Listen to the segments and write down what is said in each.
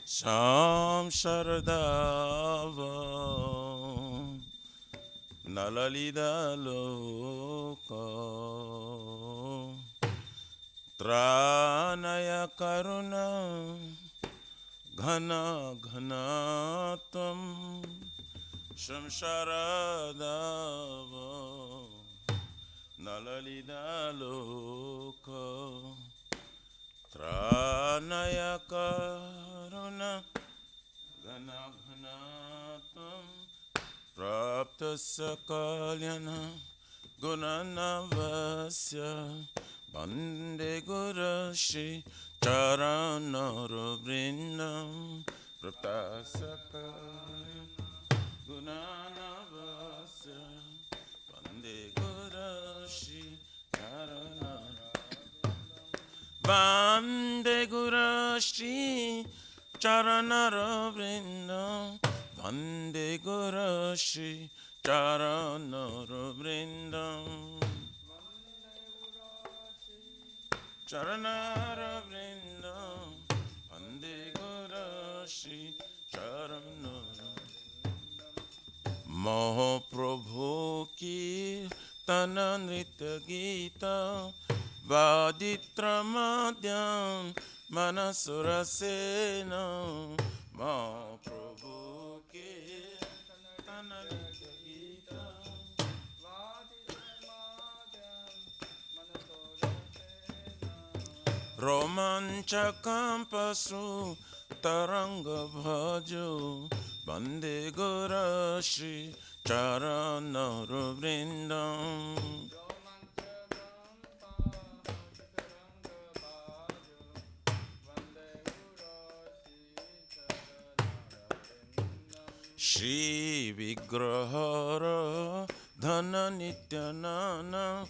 Samsaradava Nalalida Loka Tranaya Karuna Ghana Ghanatam Samsaradava Nalalida Loka Tranaya Karuna Ghana Ghanatam Prapta Sakalyana Gunanavasya Bande Gurashi Charanarvrindam Prapta Sakalyana Gunanavasya Bande Gurashi Bande Gurashi Charanarvrindam Bande Gurashi Charanarvrindam Charanarvrindam Bande Gurashi Charanarvrindam Mahaprabhu ki Tana Nritya Gita Vaditramadhyam Manasurasena Mahaprabhu ke Tanarita Gita Romanchakam Pasu Taranga Bhajo Bande Gurashi Charanarvrindam Shri Vigrahara Dhana Nityanana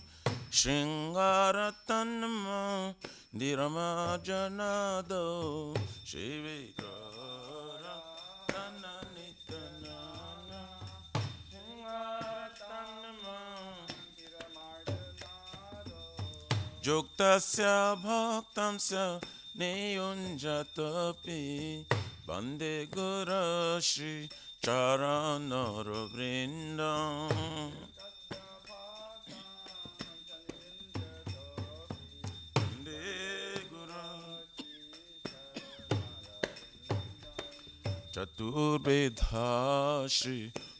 Shringara Tanma Diramajanado Shri Vigrahara Dhana Nityanana Shringara Tanma Juktasya Bhaktamsya Niyunjatapi Bande Gurashi Charanarvrindam Bande Gurashi Chaturbedhashi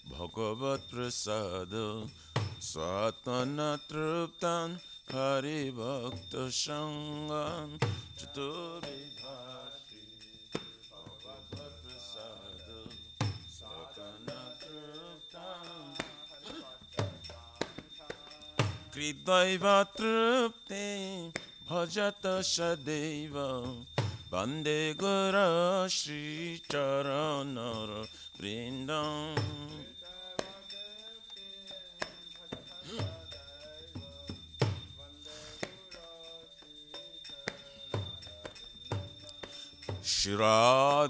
Bhagavat Prasada Swatana Truptan Hari Bhakta Sangam Chaturbedhashi Bhagavat Prasada Swatana Truptan Kridvaiva Trupte Bhajata Sadeva Bande Gurashi Charanarvrindam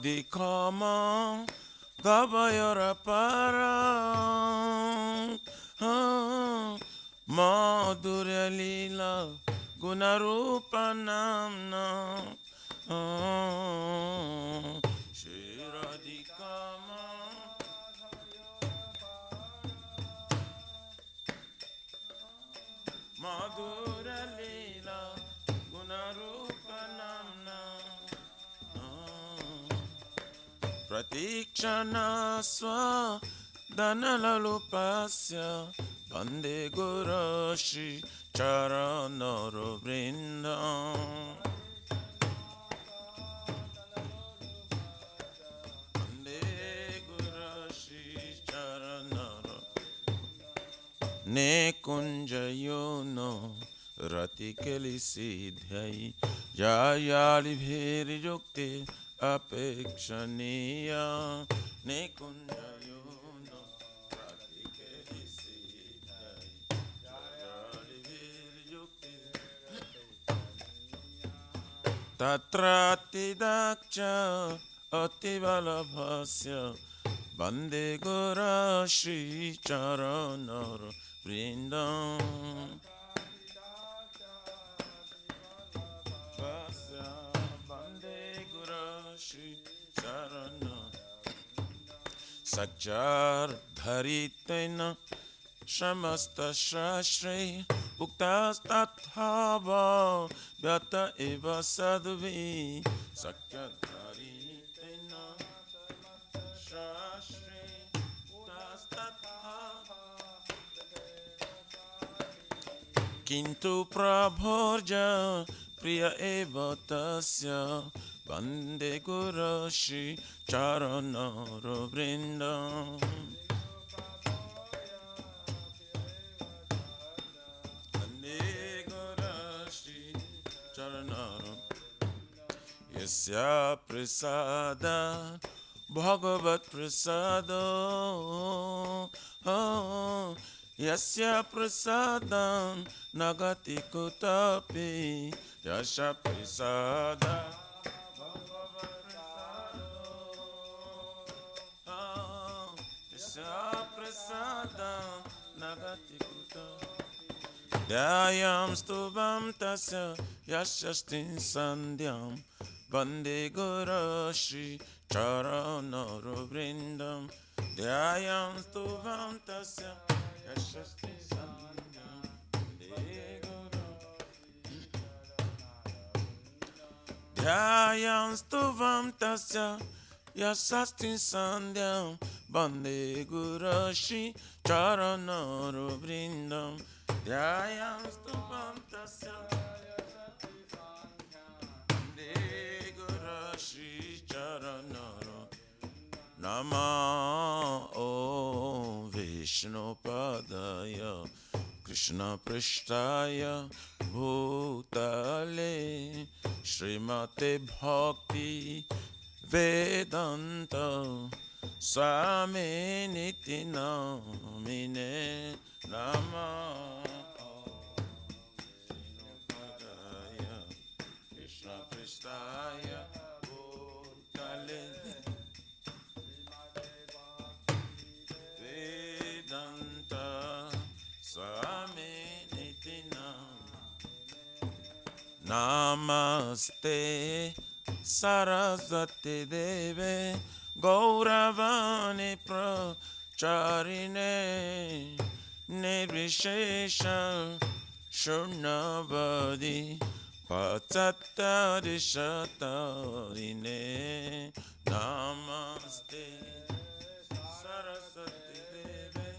Shiradikama Gavayara Para Madhurya Lila Gunarupanamna Shiradikama Madhurya Lila Gunarupanamna Pratikshana Swa Dhanalalupasya Bande Gurashi Charanarvrindam Bande Gurashi Charanarvrindam Ne kunjayo no Ratikeli Siddhai Jayali Bheri Jukti Apekshaniya Ne kunjayo no Ratikeli Siddhai Jayali Bheri Jukti Tatrati Daksha Ativalabhasya Bande Gurashi Charanarvrindam Bande Gurashi Charana Sakjar Dharitena Shamasta Shashri Uktas Tathava Vyata Eva Sadvi Sakjar Dharitena Shashri Uktas Tathava Kintu Prabhorja Priya Eva Tasya Vande Gurashi Charanara Vrindam Vande Gurashi Charanara Yasya Prasada Bhagavat Prasada Yasya Prasadam Nagati Kutapi Yasya Prasada Prasadam Nagati Kuta Dhyayam Stubam Tasya Yashastin Sandhyam Vande Gurashi Charanara Vrindam Dhyayam Stubam Tasya Yashastin Sandhyam Vande Gurashi Dhyayam Stubam Tasya Yasastin Sandhyam Vande Gurashi Charanara Vrindam Dhyayam Stubam Tasya Vande Gurashi Charanara Nama O Vishnu Padaya Krishna Prishtaya Bhutale Srimate Bhakti Vedanta Swami Niti Namine Nama Padaya Krishna Pristaya Bhutale Vedanta Swami Niti Namaste Saraswati Deve Gauravani Pracharine Nirvishesha Shurnavadi Pachattari Shatarine Namaste Saraswati Deve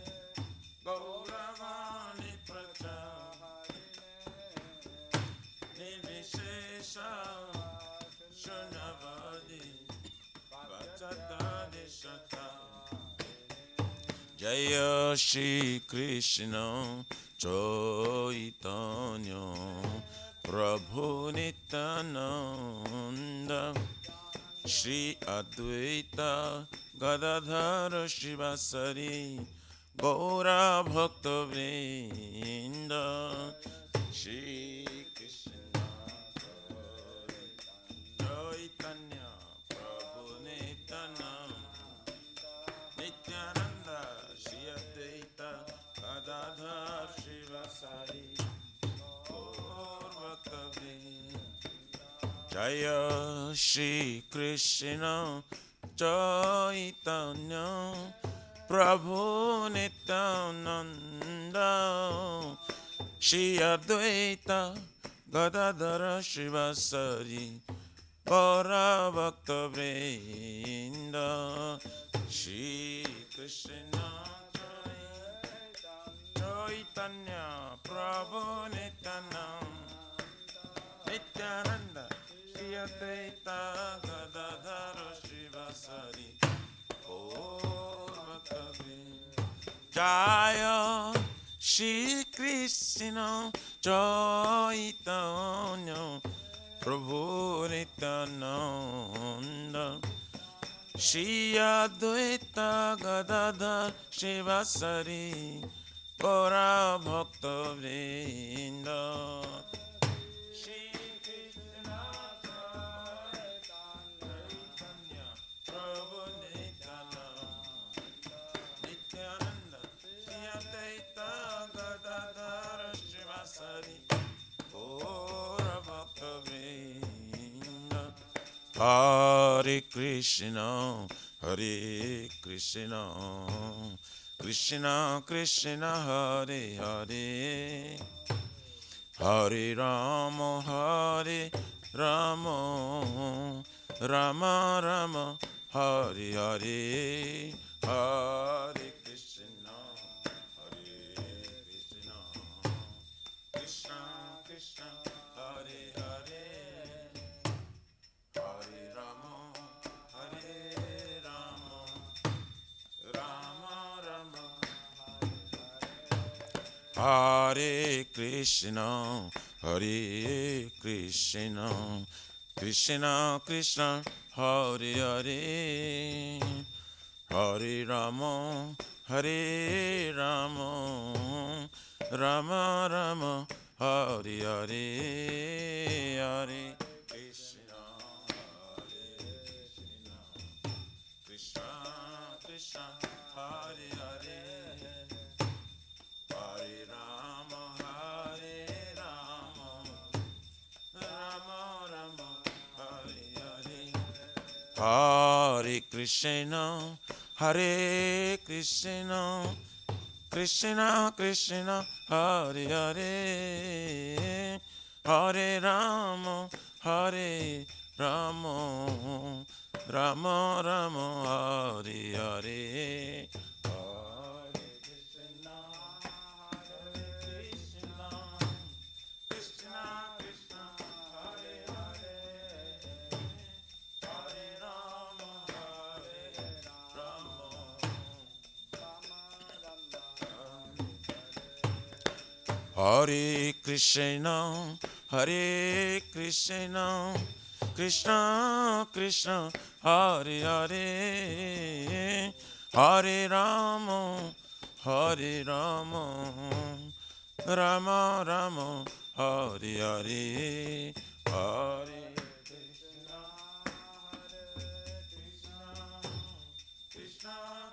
Gauravani Pracharine Nirvishesha Shurnavadi Pachattari Shatarine Jaya Shri Krishna Chaitanya Prabhu Nityananda Shri Advaita Gadadhara Shivasari Gaura Bhakta Vrinda Shri Krishna Chaitanya Prabhu Nityananda Shri Advaita Gadadhara Shivasari Jaya Shri Krishna Chaitanya Prabhu Nityananda Shri Advaita Gadadhara Shivasari Gaura Bhakta Vrinda Shri Krishna Chaitanya Prabhu Nityananda Shri Advaita Gadadhara Shivasari Gaura Bhakta Vrinda Jaya Shri Krishna Chaitanya Prabhu Nityananda Shri Advaita Gadadhara Shivasari Gaura Bhakta Vrinda Shri Krishna Chaitanya Prabhu Nityananda Shri Advaita Gadadhara Shivasari Gaura Bhakta Vrinda Hare Krishna, Hare Krishna, Krishna Krishna, Hare Hare, Hare Rama, Hare Rama, Rama Rama, Hare Hare, Hare Krishna, Hare Krishna, Krishna Krishna, Hare Hare, Hare Rama, Hare Rama, Rama Rama, Hare Krishna, Hare Krishna, Krishna Krishna, Hare Hare, Hare Rama, Hare Rama, Rama Rama, Hare Hare, Hare Krishna, Krishna Krishna, Hare Hare, Hare Rama, Hare Rama, Rama Rama, Hare Hare, Hare Krishna, Hare Krishna, Krishna Krishna, Hare Hare, Hare Rama, Hare Rama, Rama Rama, Hare Hare, Hare Krishna, Hare Krishna, Krishna Krishna, Hare Hare, Hare Rama, Hare Rama, Hare Krishna, Hare Krishna, Krishna Krishna, Hare Hare, Hare Rama, Hare Rama, Rama Rama, Hare Hare, Hare Krishna, Hare Krishna, Krishna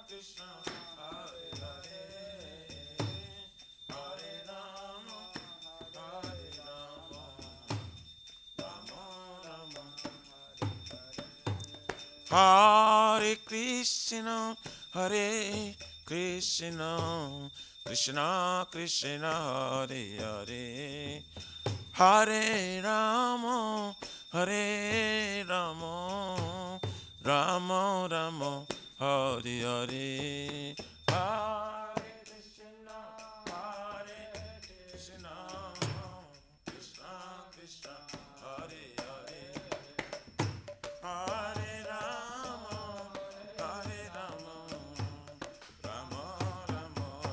Krishna, Hare Hare, Hare Rama, Hare Rama, Rama Rama, Hare Krishna, Hare Krishna, Krishna Krishna, Hare Hare, Hare Rama, Hare Rama, Rama Rama, Hare Hare, Hare Krishna, Hare Krishna, Krishna Krishna, Hare Hare, Hare Rama, Hare Rama,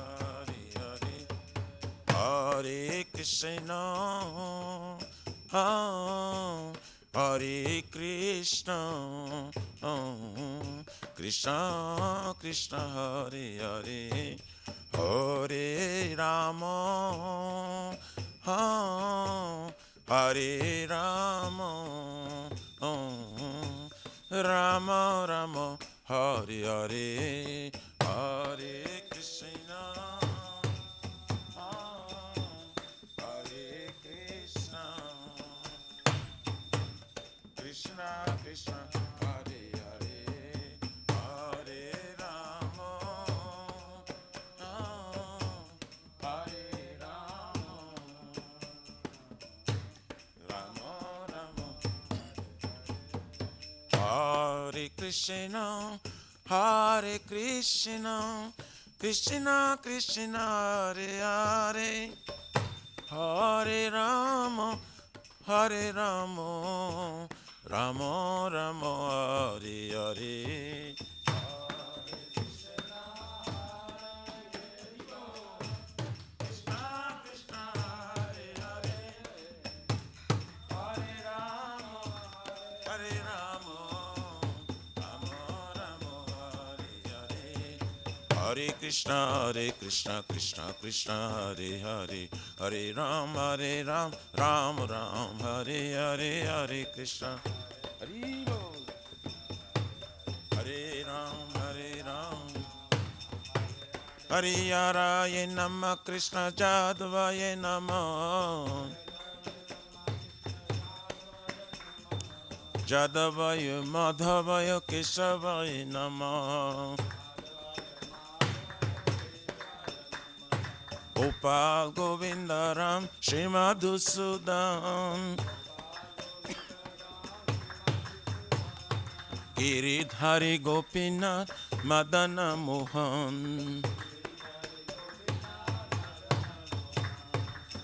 Rama Rama, Hare Hare, Hare Krishna, Hare Krishna, Krishna Krishna, Hare Hare, Hare Rama, Hare Rama, Rama Rama, Hare Hare, Hare Krishna, Hare Krishna, Krishna Krishna, Hare Hare, Hare Rama, Hare Rama, Rama Rama, Hare Krishna, Hare Krishna, Krishna Krishna, Hare Hare, Hare Rama, Hare Rama, Rama Rama, Hare Hare, Krishna Krishna, Hare Hare, Hare Rama, Hare Rama, Rama Rama, Hare Hare, Hare Krishna, Krishna Krishna, Hare Hare, Hare Ram, Ram Ram, Hare Hare, Hare Krishna, Hare Bol, Hare Ram, Hare Yaraya Nama, Krishna Jadavaya Nama, Jadavaya Madhavaya Keshavaya Namah. Gopal Govindaram Shri Madhusudan Giridhari Gopinath Madana Mohan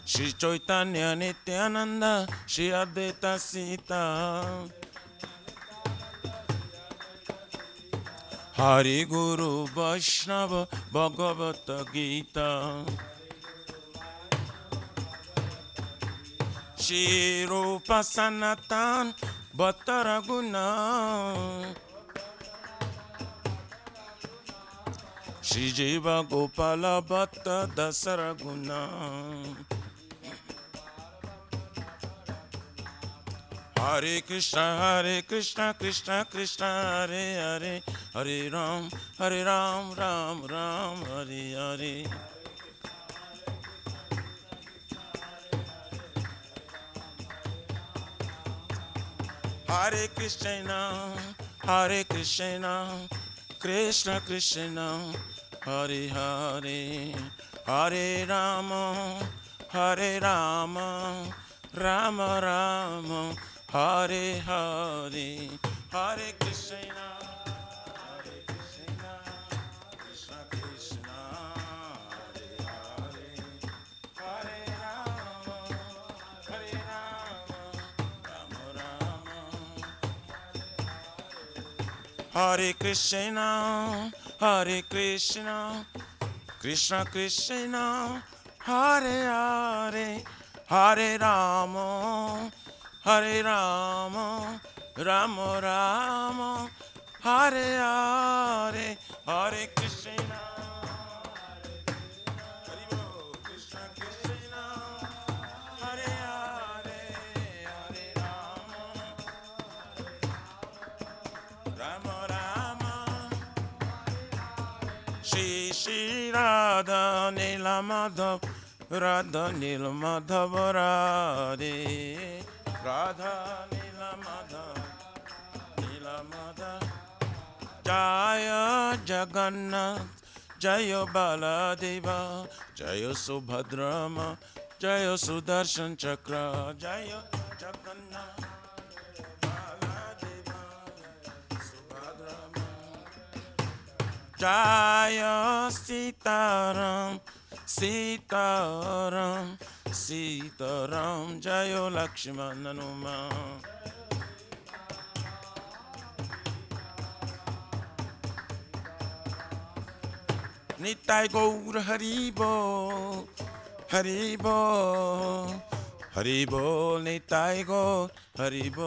Shri Chaitanya Nityananda Shri Advaita Sita Hari Guru Vaishnava Bhagavata Gita Shri Rupa Sanatan Bhattaraguna Shri Jiva Gopala Bhatta Dasaraguna Hare Krishna Krishna Krishna Hare Hare Hare Ram Ram Ram Hare Hare Hare Krishna Krishna Krishna Hare Hare Hare Rama Rama Rama Hare Hare Hare Krishna Krishna Krishna Hare Hare Hare Rama Hare Krishna Krishna Krishna Hare Hare Hare Rama Rama Rama Hare Hare Hare Krishna Krishna Krishna Hare Hare Hare Rama Rama Shri Radha Nila Madhav Radha Nila Madhav Radhe Radha Nila Madhav Jaya Jagannath Jaya Baladeva Jaya Subhadrama Jaya Sudarshan Chakra Jaya Jagannath Baladeva Subhadrama Jaya Sitaram Jaya Lakshman Hanuman Nitai Gaur Haribo Haribo Nitai Gaur Haribo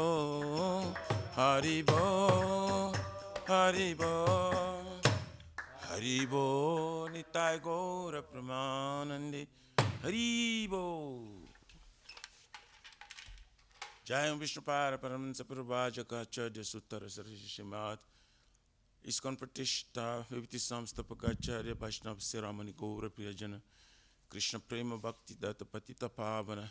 Haribo Nitai Gaur Pramanande Haribo Jayam Vishnupara Paramhansa Purvajaka Acharya Suttara Sarisi Shimad ISKCON Pratishta Viviti Samstapakacharya Vaishnava Siramani Gaura Priyajana Krishna Prema Bhakti Datta Patita Pavana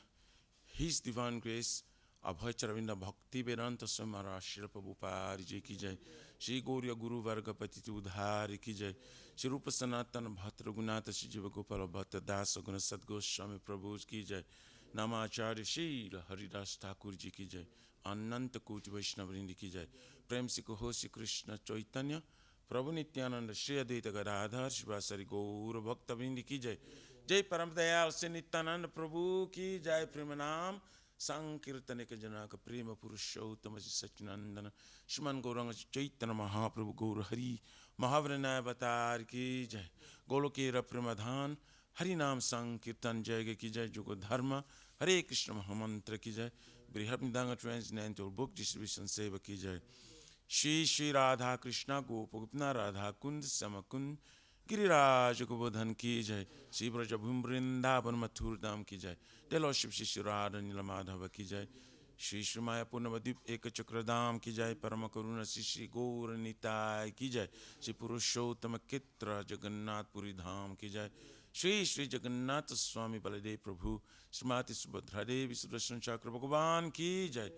His Divine Grace Abhay Charavinda Bhakti Vedanta Samara Shri Prabhupada Ji Ki Jai Shri Gauriya Guru Varga Patiti Udhari Ki Jai Shri Rupa Sanatana Bhatra Gunata Shri Jiva Gopala Bhatta Dasa Guna Sadgoswami Prabhu Ki Jai Namacharya Shri Haridas Thakur Ji Ki Jai Ananta Koti Vaishnavrinda Ki Jai Prem Si Kaho Shri Krishna Chaitanya Prabhu Nityananda Shri Advaita Gadadhar Shivasari Gaura Bhakta Vrinda Ki Jai Jai Param Dayal Shri Nityananda Prabhu Ki Jai Premanam Sankirtanika Janaka Prema Purushottama Sachinandana Shriman Gauranga Chaitanya Mahaprabhu Gaura Hari Mahavranaya Avatar Ki Jai Golokera Premadhan Hari Nam Sankirtan Jai Ki Jai Jugo Dharma Hare Krishna Mahamantra Ki Jai Brihabnidanga Transcendental Book Distribution Seva Ki Jai Shri Radha Krishna Gopagopna Radha Kund Samakund Giriraj Govardhan Ki Jai Shri Brajabhum Vrindavan Mathur Dham Ki Jai The Lordship Shri Radha Nilamadhava Ki Jai Shri Shri Maya Purnavadip Eka Chakradam Ki Jai Paramakaruna Shri Gaura Nitai Ki Jai Shri Purushottama Kitra Jagannath Puri Dham Ki Jai Shri Shri Jagannath Swami Baladev Prabhu Srimati Subhadra Devi Sudarshan Chakra Bhagavan Ki Jai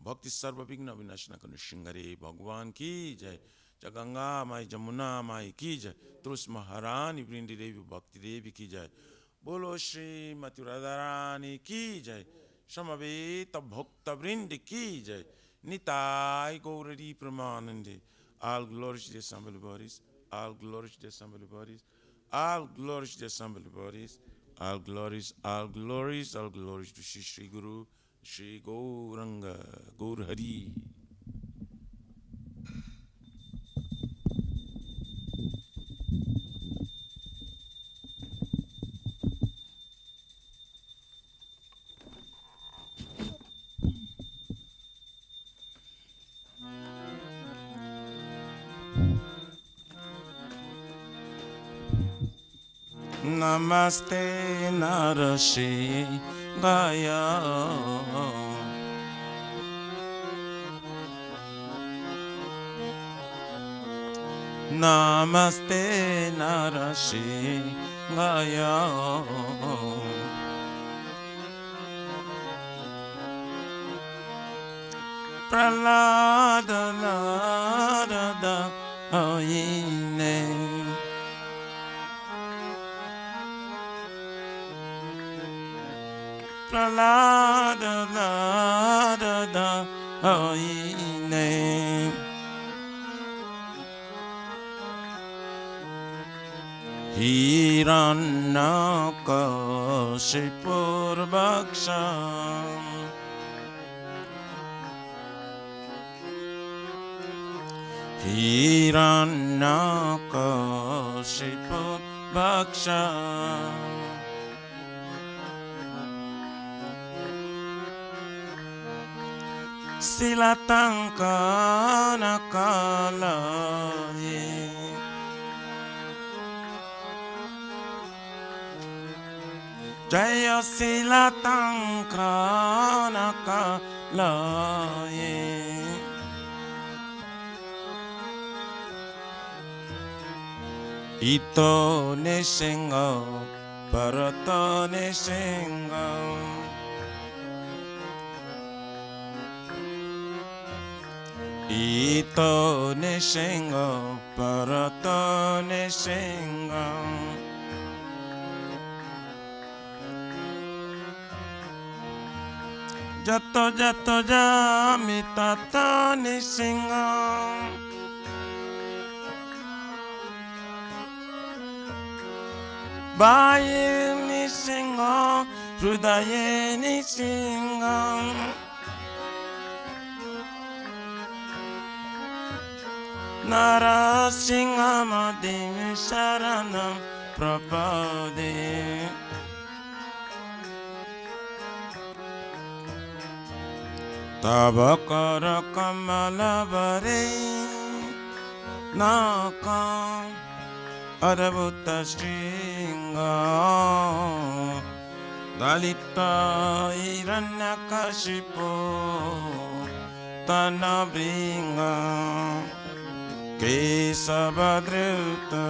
भक्ति सर्व विघ्न विनाशना करने श्रृंगारे भगवान की जय। जय गंगा माई जमुना माई की जय। तुलस महारानी वृंदी देवी भक्ति देवी की जय। बोलो श्रीमती राधा रानी की जय। समवेत भक्त वृंद की जय। Nitai Gauri प्रमानंदे। All glories to the assembly bodies. All glories to the assembly bodies. All glories to the assembly bodies. All glories, all glories, all glories to Shri Guru, Shri Gauranga, Gaur Hari. Namaste Narashigaya. Namaste Narashigaya. Pralada Narada Ayine. Pralada Narada Ayine. Hiranyakashipur Bhaksha. Hiranyakashipur Bhaksha. Silatankana Kalaye. Jaya Silatankana Kalaye. Ito Nishinga Bharata Nishinga. Ito Nishinga Bharata Nishinga. Jato jato jami tata Nishinga. Baye Nishinga Hrudaye Nishinga. Narasinghamadin Sharanam Prapade. Tabakara Kamalavare Nakam Adabhuta Stringa. Dalita Hiranyakashipu Tanabringa. Kesavadruta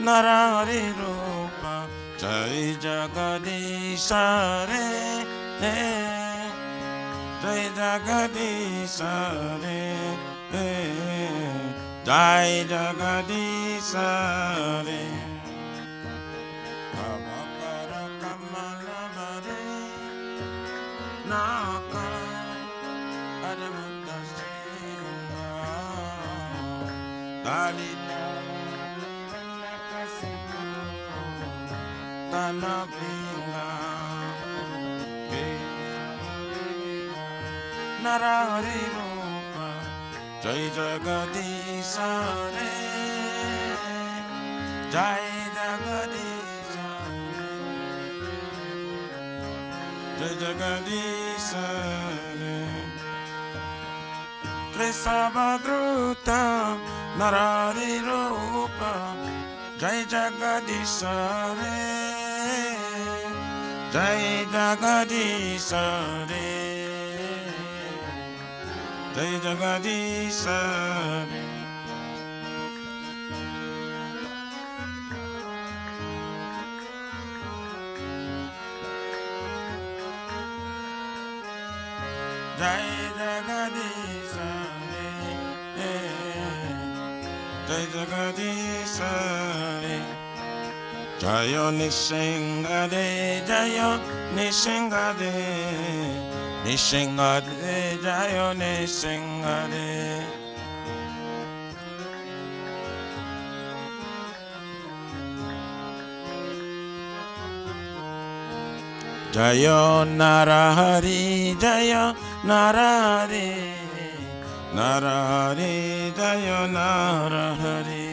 Narari Rupa Jai Jagadisha Re. Jai Jagadisha Re. Jai Jagadisha Re. Abhakara Kamalavare Naka Adamutta Stringa. Dalita Nakasipu Tanabringa. Narari Rupa Jai Jagadisha Re. Jai Jagadisha Re. Jai Jagadisha Re. Krisabhadruta Narari Rupa Jai Jagadisha Re. Jai Jagadisha Re. Jai Jagadisha Re. Jai Jagadisha Jai Jagadish Hare. Jayo Nishingade, Jayo Nishingade, Nishingade, Jayo Nishingade. Jayo Narahari, Jayo Narahari, Narahari, Jayo Narahari.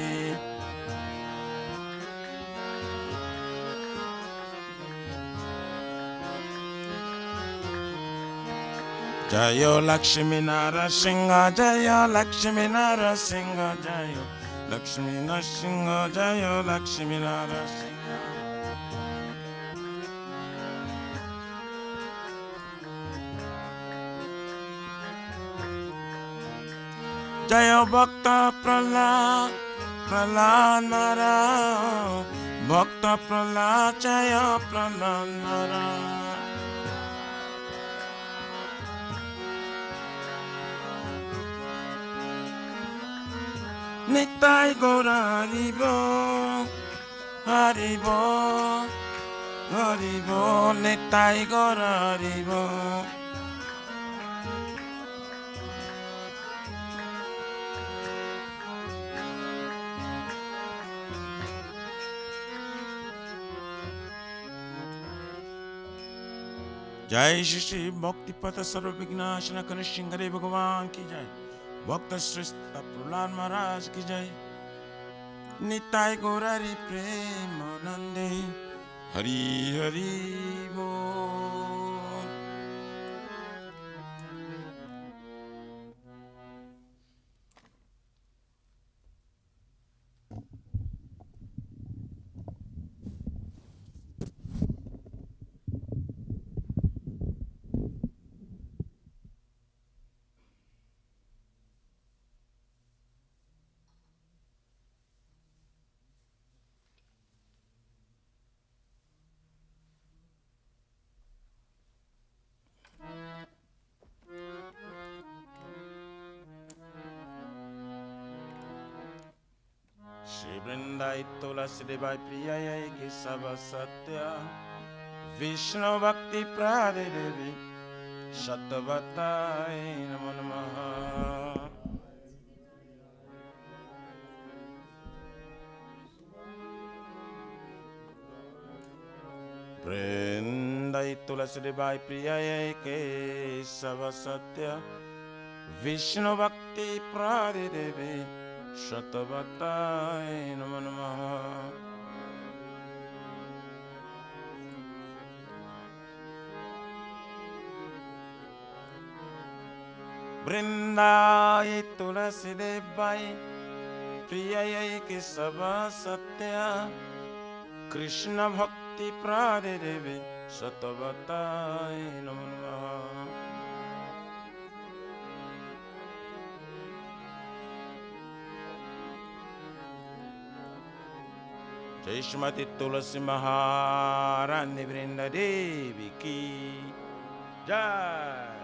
Jayo Lakshmi Narasimha, Jayo Lakshmi Narasimha, Jayo Lakshmi Narasimha, Jayo Lakshmi Narasimha. Jayo Bhakta Prahlad, Prahlad Nara, Bhakta Prahlad, Jayo Prahlad Nara. Nitai Gaura Haribo, Haribo, Haribo, Nitai Gaura Haribo. Jai Shri Shri Bhakti Pata Sarva Vignashana Kanishingare Bhagavan ki jai. Bhakta Shrestha Prahlad Maharaj ki jai. Nitai Gaurari Premanande Hari Hari Bol. Shri Vrindai Tulasi Devai Priyaya Kesava Satya Vishnu Bhakti Prade Devi Shatavatai Namo Namaha. Vrindai Tulasi Devai Priyaya Kesava Satya Vishnu Bhakti Prade Devi Shatavatai Namo Namaha. Vrindai Tulasi Devai Priyai Kesava Satya Krishna Bhakti Prade Devi Shatavatai Namo Namaha. Jai Shrimati Tulasi Maharani Vrinda Devi ki jai.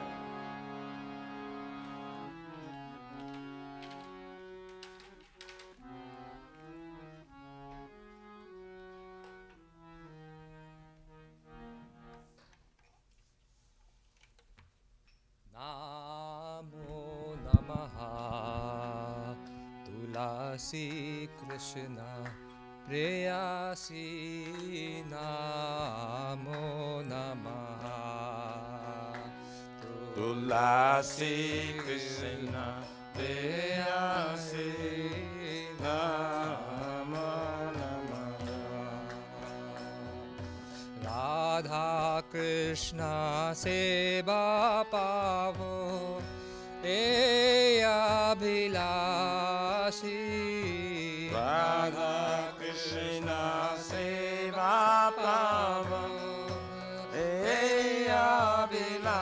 Namo Namaha Tulasi Krishna Preyasi Namo Namaha Tulasi Krishna Preyasi Namo Namaha. Radha Krishna Seva Pavo Abhilasi. Radha Krishna Seva Pavo Abhilasi.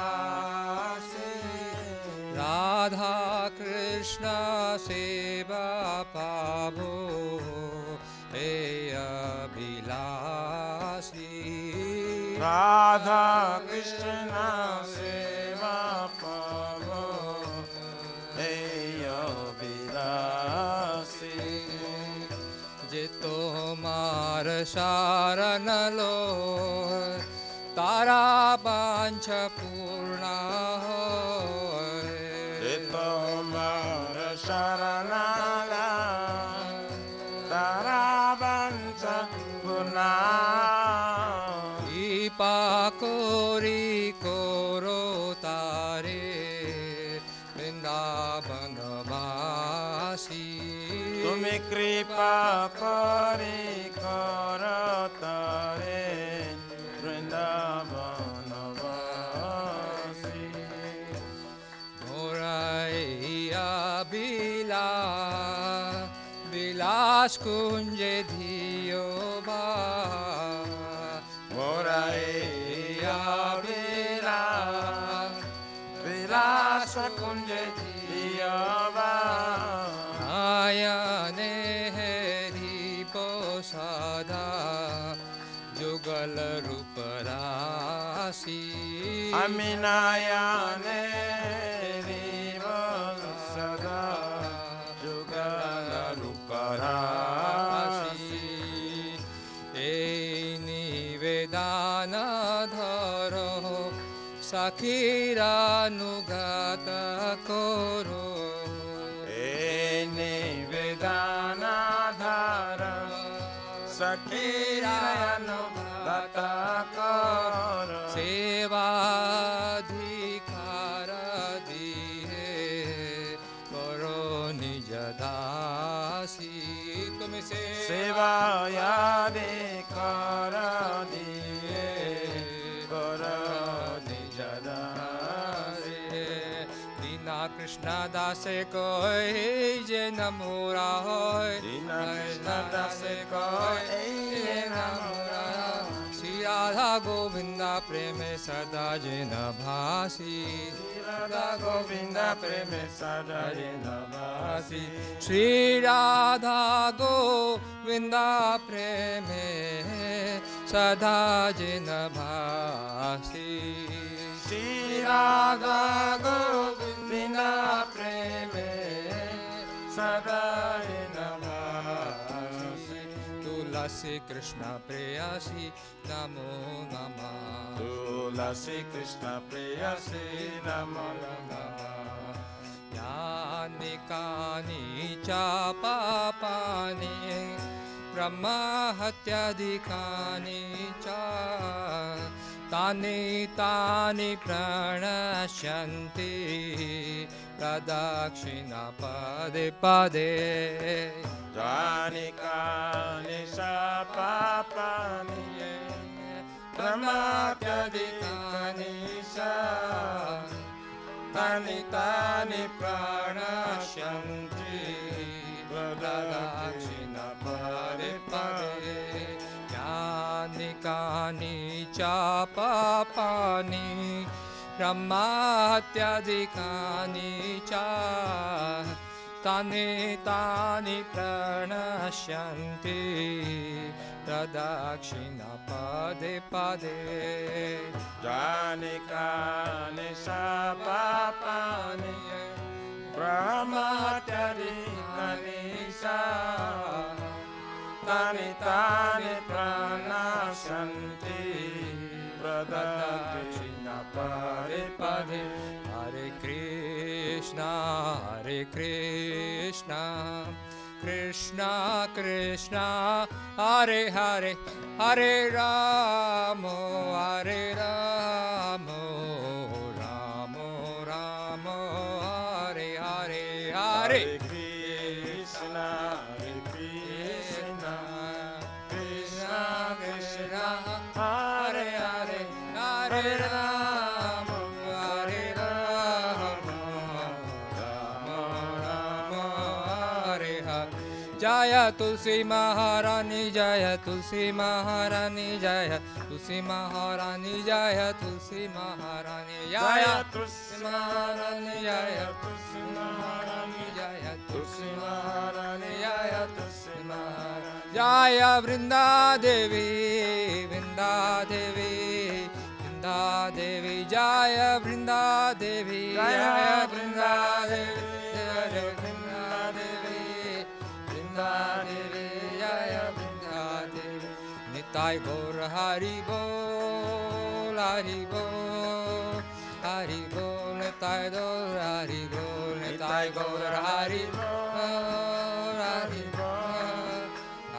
Radha Krishna Seva Pavo Abhilasi. Radha Krishna Seva Pavo Abhilasi. शरण लो तारा वांछ पूर्ण होए तोमर शरण ला तारा वांछ पूर्ण कृपा कोरी कोरो तारे वृंदावन वासी तुम्हें कृपा करे कर तारे वृंदावन वासी मोरैया विलास कुंज धियो बा मोरैया विलास कुंज धियो बा आयने हरि पोसादा जुगल रूप राशि अमिनायने सदा जुगल रूप राशि ए निवेदन धरो सखीरानुगत करो निवेदन धार सखीरानुगत कर सेवाधिकार दिए करो निज दासी तुम सेवाया दे कर दिए कर निज दासी दीना कृष्ण दास कोई जे नमोरा होय दीना कृष्ण दास कोई जे नमोरा श्री राधा गोविंदा प्रेम सदा जिन भासी श्री राधा गोविंदा प्रेम सदा जिन भासी श्री राधा गोविंदा प्रेम सदा जिन भासी श्री राधा गोविंदा प्रेम सदा नमासि तुलसी कृष्ण प्रेयसी नमो नमः तुलसी कृष्ण प्रेयसी नमो नमः यानि कानि च पापानि ब्रह्म हत्याधिकानि च तानि तानि प्रणश्यन्ति प्रदक्षिणा पदे पदे यानि कानि च पापानि ब्रह्मात्यधिकानि च तानि तानि प्रणश्यन्ति प्रदक्षिणा पदे पदे यानि कानि च पापानि ब्रह्मात्यधिकानि च तानि तानि प्रणश्यन्ति प्रदक्षिणा पदे पदे यानि कानि च पापानि ब्रह्मात्यधिकानि च तानि तानि प्रणश्यन्ति प्रदक्षिणा पदे पदे Hare Krishna Krishna Krishna Hare Hare Hare Ramo Hare Ramo Ramo Ramo Hare Hare Hare Krishna Krishna Krishna Krishna Hare Hare Hare Rama Hare Rama Rama Rama Hare Hare Jaya Tulsi Maharani Jaya Tulsi Maharani Jaya Tulsi Maharani Jaya Tulsi Maharani Jaya Tulsi Maharani Jaya Tulsi Maharani Jaya Tulsi Maharani Jaya Tulsi Maharani Jaya Vrinda Devi Vrinda Devi Vrinda Devi Jaya Vrinda Devi Jaya Vrinda Devi Jaya Vrinda Devi Vrinda Devi Jaya Vrinda Devi Nitai Gaur Hari Bol, Hari Bol, Hari Bol, Nitai Gaur Hari Bol, Nitai Gaur Hari Bol, Hari Bol,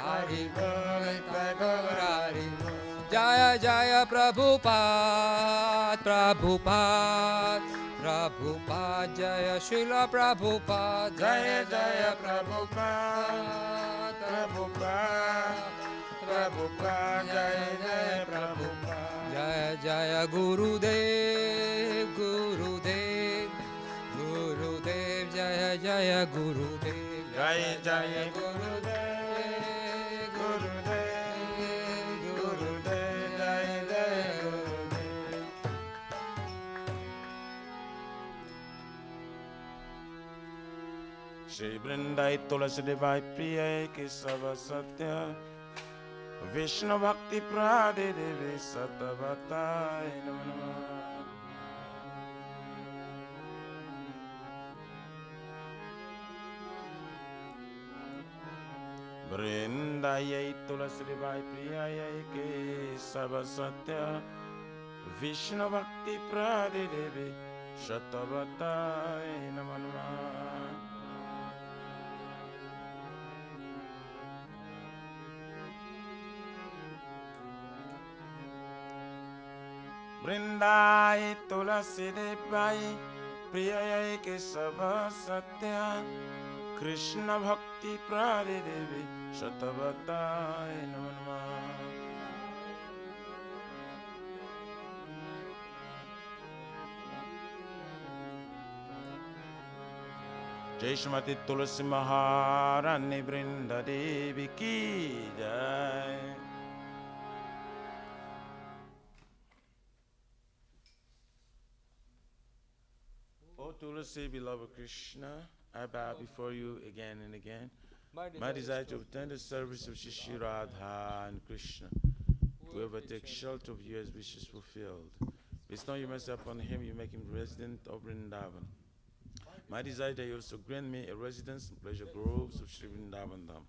Hari Bol, Nitai Gaur Hari Bol. Jaya Jaya Prabhupada, Prabhupada, Prabhupada, Jaya Srila Prabhupada, Jaya Jaya Prabhupada, Prabhupada, Prabhupada, Jaya Jaya Prabhupada, Jaya Jaya Gurudev, Gurudev, Gurudev, Jaya Jaya Gurudev, Jaya Jaya Gurudev, Gurudev, Gurudev, Jaya Jaya Gurudev. Shri Vrindai Tulasi Devai Priya Ke Sava Satya Vishnu Bhakti Prade Devi Satavatai Namo Namah. Vrindai Tulasi Devai Priya Ke Sava Satya Vishnu Bhakti Prade Devi Satavatai Namo Namah. Vrindai Tulasi Devai Priya Ke Sava Satya Krishna Bhakti Prade Devi Satavatai Namo Namah. Jai Shrimati Tulasi Maharani Vrinda Devi Ki Jai. O Tulasi, beloved Krishna, I bow before you again and again. My desire to obtain the service of Shri Radha and Krishna. Whoever takes shelter of you has wishes fulfilled. Bestow your mercy upon him, you make him resident of Vrindavan. My desire that you also grant me a residence in pleasure groves of Shri Vrindavan Dham.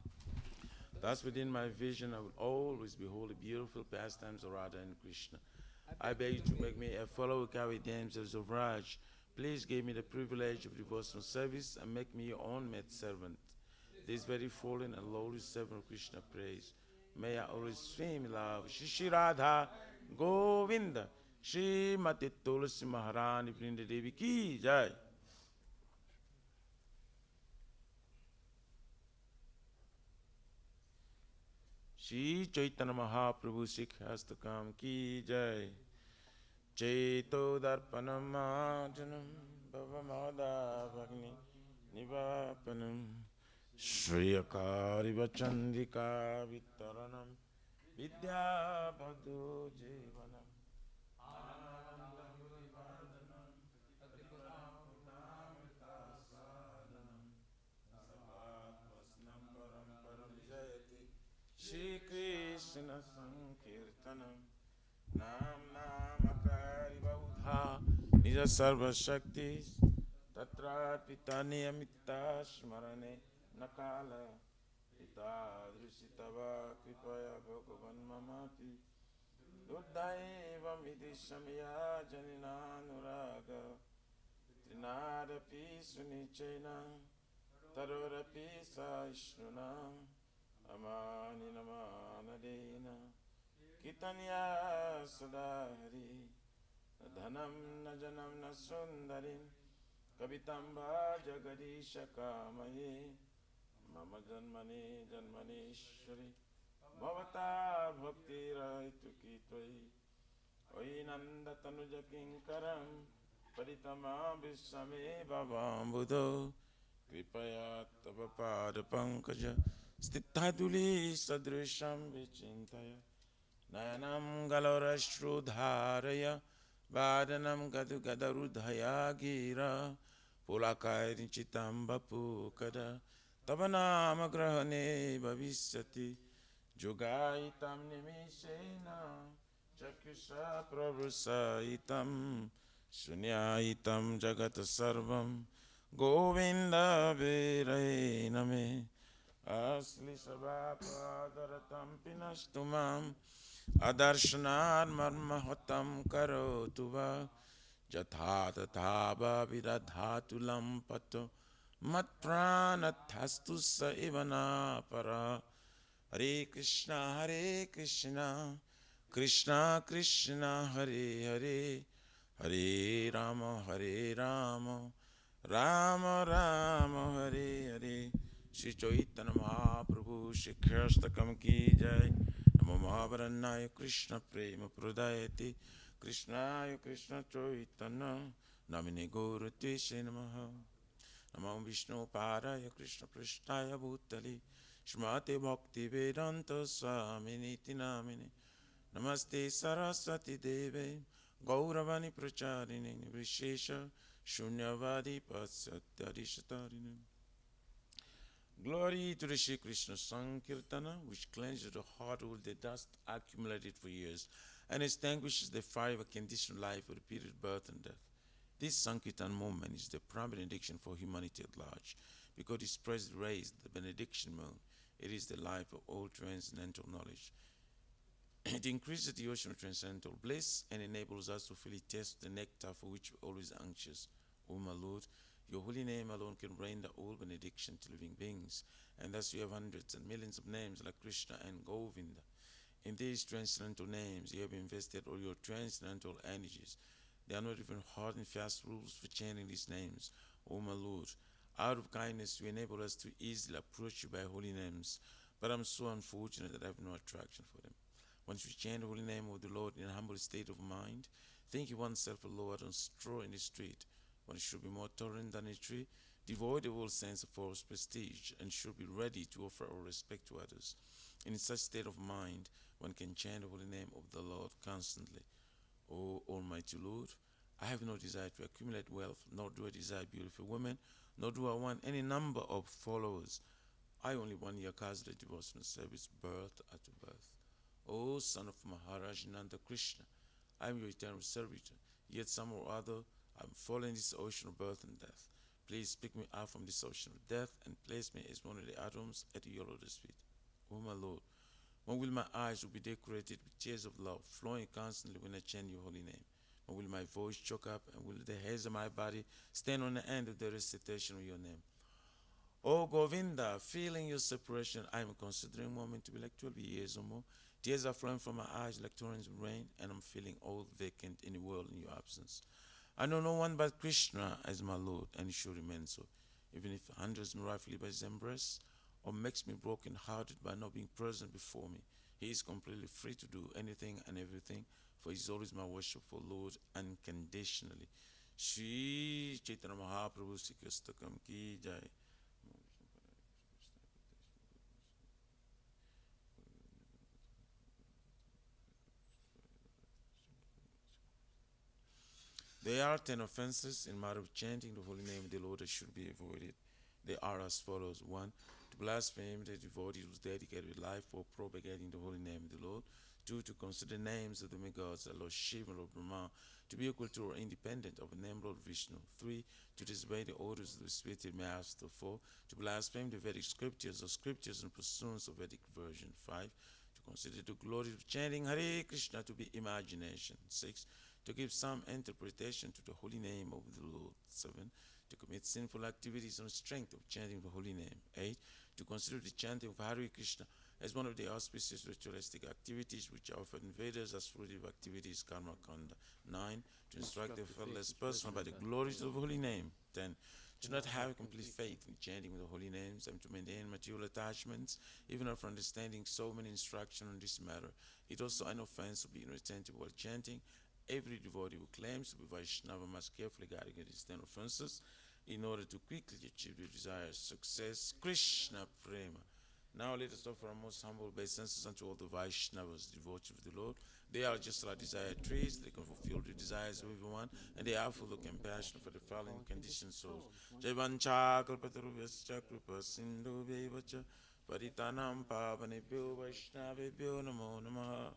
Thus within my vision I will always behold the beautiful pastimes of Radha and Krishna. I beg you to make me a fellow who carry damsels of Raj. Please give me the privilege of devotional service and make me your own maid servant. This very fallen and lowly servant of Krishna praise. May I always swim in love. Shri Radha Govinda Shri Mati Tulasi Maharani Vrinda Devi Ki Jai. Shri Chaitanya Mahaprabhu Sikhastakam Ki Jai. Chaito Darpanam Majanam Bhavamada Bhagni Nivapanam Shri Akari Vachandika Vitaranam Vidya Bhadu Jivanam Anandam Vivardhanam Tripuramadanam Vitasadanam Savat Vasnam Param Param Jayati Shri Krishna Sankirtanam Nam Nam Akari Baudha Nija Sarva Shakti Tatra Pitani Amita Shmarane Nakala Pita Drusitava Kripaya Bhagavan Mamati Duddaiva Midishamya Janina Nuraga Trinada Pisunichena Tarorapi Saishnuna Amani Namanadena Kitanya Sadari Dhanam Najanam Nasundarim Kavitamba Jagadisha Kamaye Mama Janmani Janmanishwari Bhavata Bhakti Raituki Twai Oinanda Tanuja Kinkaram Paritama Vishame Bhavam Buddho Kripaya Tava Pada Pankaja Stithaduli Sadrisham Vichintaya Nayanam Galorashrudharaya Vadanam Gadu Gadarudhaya Gira Pulakaya Chitam Bapukada Tavanama Grahane Bhavisyati Jugaitam Nimishena Chakusha Prabhusaitam Sunyaitam Jagata Sarvam Govinda Virai Name Asli sabapadaраtam pinastumam Adarshanar marmahotam karotuva Jatha tatha viradhatulam pato Mat pranathastu sa ivana para Hare Krishna, Krishna Krishna, Hare Hare, Hare Rama, Rama Rama, Hare Hare. Shri Chaitanya Mahaprabhu, Shri Krishna Ki Jai. Namo Mahavarannaya Krishna Prema Pradayate, Krishnaya Krishna Chaitanya, Namine Gaura Teshe Namaha. Namo Vishnu Padaya Krishna Prishtaya Bhutale Shmate Bhakti Vedanta Swamini Namine Namaste Saraswati Deve Gauravani Pracharini Vishesha Shunyavadi Pasatyadishatarine. Glory to the Shri Krishna Sankirtana, which cleanses the heart of the dust accumulated for years and extinguishes the fire of a conditioned life of repeated birth and death. This Sankirtan movement is the prime benediction for humanity at large, because it spreads the rays, the benediction moon. It is the life of all transcendental knowledge. It increases the ocean of transcendental bliss and enables us to fully taste the nectar for which we're always anxious. O my Lord, your holy name alone can render all benediction to living beings, and thus you have hundreds and millions of names like Krishna and Govinda. In these transcendental names, you have invested all your transcendental energies. There are not even hard and fast rules for chanting these names. O my Lord, out of kindness you enable us to easily approach you by holy names, but I'm so unfortunate that I have no attraction for them. Once you chant the holy name of the Lord in a humble state of mind, thinking oneself a Lord on straw in the street, one should be more tolerant than a tree, devoid of all sense of false prestige, and should be ready to offer all respect to others. In such state of mind, one can chant the holy name of the Lord constantly. O Almighty Lord, I have no desire to accumulate wealth, nor do I desire beautiful women, nor do I want any number of followers. I only want your casual devotional service, birth after birth. O son of Maharaj Nanda Krishna, I am your eternal servitor, yet somehow or other I am falling in this ocean of birth and death. Please pick me up from this ocean of death and place me as one of the atoms at your lotus feet. O my Lord, when will my eyes be decorated with tears of love, flowing constantly when I chant your holy name? When will my voice choke up, and will the hairs of my body stand on the end of the recitation of your name? O Govinda, feeling your separation, I am considering a moment to be like 12 years or more. Tears are flowing from my eyes like torrents of rain, and I'm feeling all vacant in the world in your absence. I know no one but Krishna as my Lord, and he should remain so. Even if hundreds me rightfully by his embrace, or makes me broken-hearted by not being present before me, he is completely free to do anything and everything, for he is always my worshipful Lord unconditionally. Shri Chaitanya Mahaprabhu Shri Krishna Ki Jai. There are 10 offenses in matter of chanting the holy name of the Lord that should be avoided. They are as follows. 1. To blaspheme the devotee whose dedicated life for propagating the holy name of the Lord. 2. To consider names of the demigods, the Lord Shiva or Brahma, to be equal to or independent of the name Lord Vishnu. 3. To disobey the orders of the spirited master. 4. To blaspheme the Vedic scriptures or scriptures in pursuance of Vedic version. 5. To consider the glory of chanting Hare Krishna to be imagination. 6. To give some interpretation to the holy name of the Lord. 7. To commit sinful activities on strength of chanting the holy name. 8. To consider the chanting of Hare Krishna as one of the auspicious ritualistic activities which are offered in Vedas as fruitive activities, karma kanda. 9. To instruct the faithless person about the glories of the holy name. 10. To not have complete faith in chanting the holy names and to maintain material attachments, even after understanding so many instructions on this matter. It also an offense to be inattentive while chanting. Every devotee who claims to be Vaishnava must carefully guard against these 10 offenses in order to quickly achieve the desired success. Krishna Prema. Now let us offer our most humble obeisances unto all the Vaishnavas, devotees of the Lord. They are just like desired trees, they can fulfill the desires of everyone, and they are full of compassion for the fallen conditioned souls. Jaivancha kalpatarubhyascha kripa sindhu bhevacha paritanam pavanebhyo vaishnavebhyo namo namaha.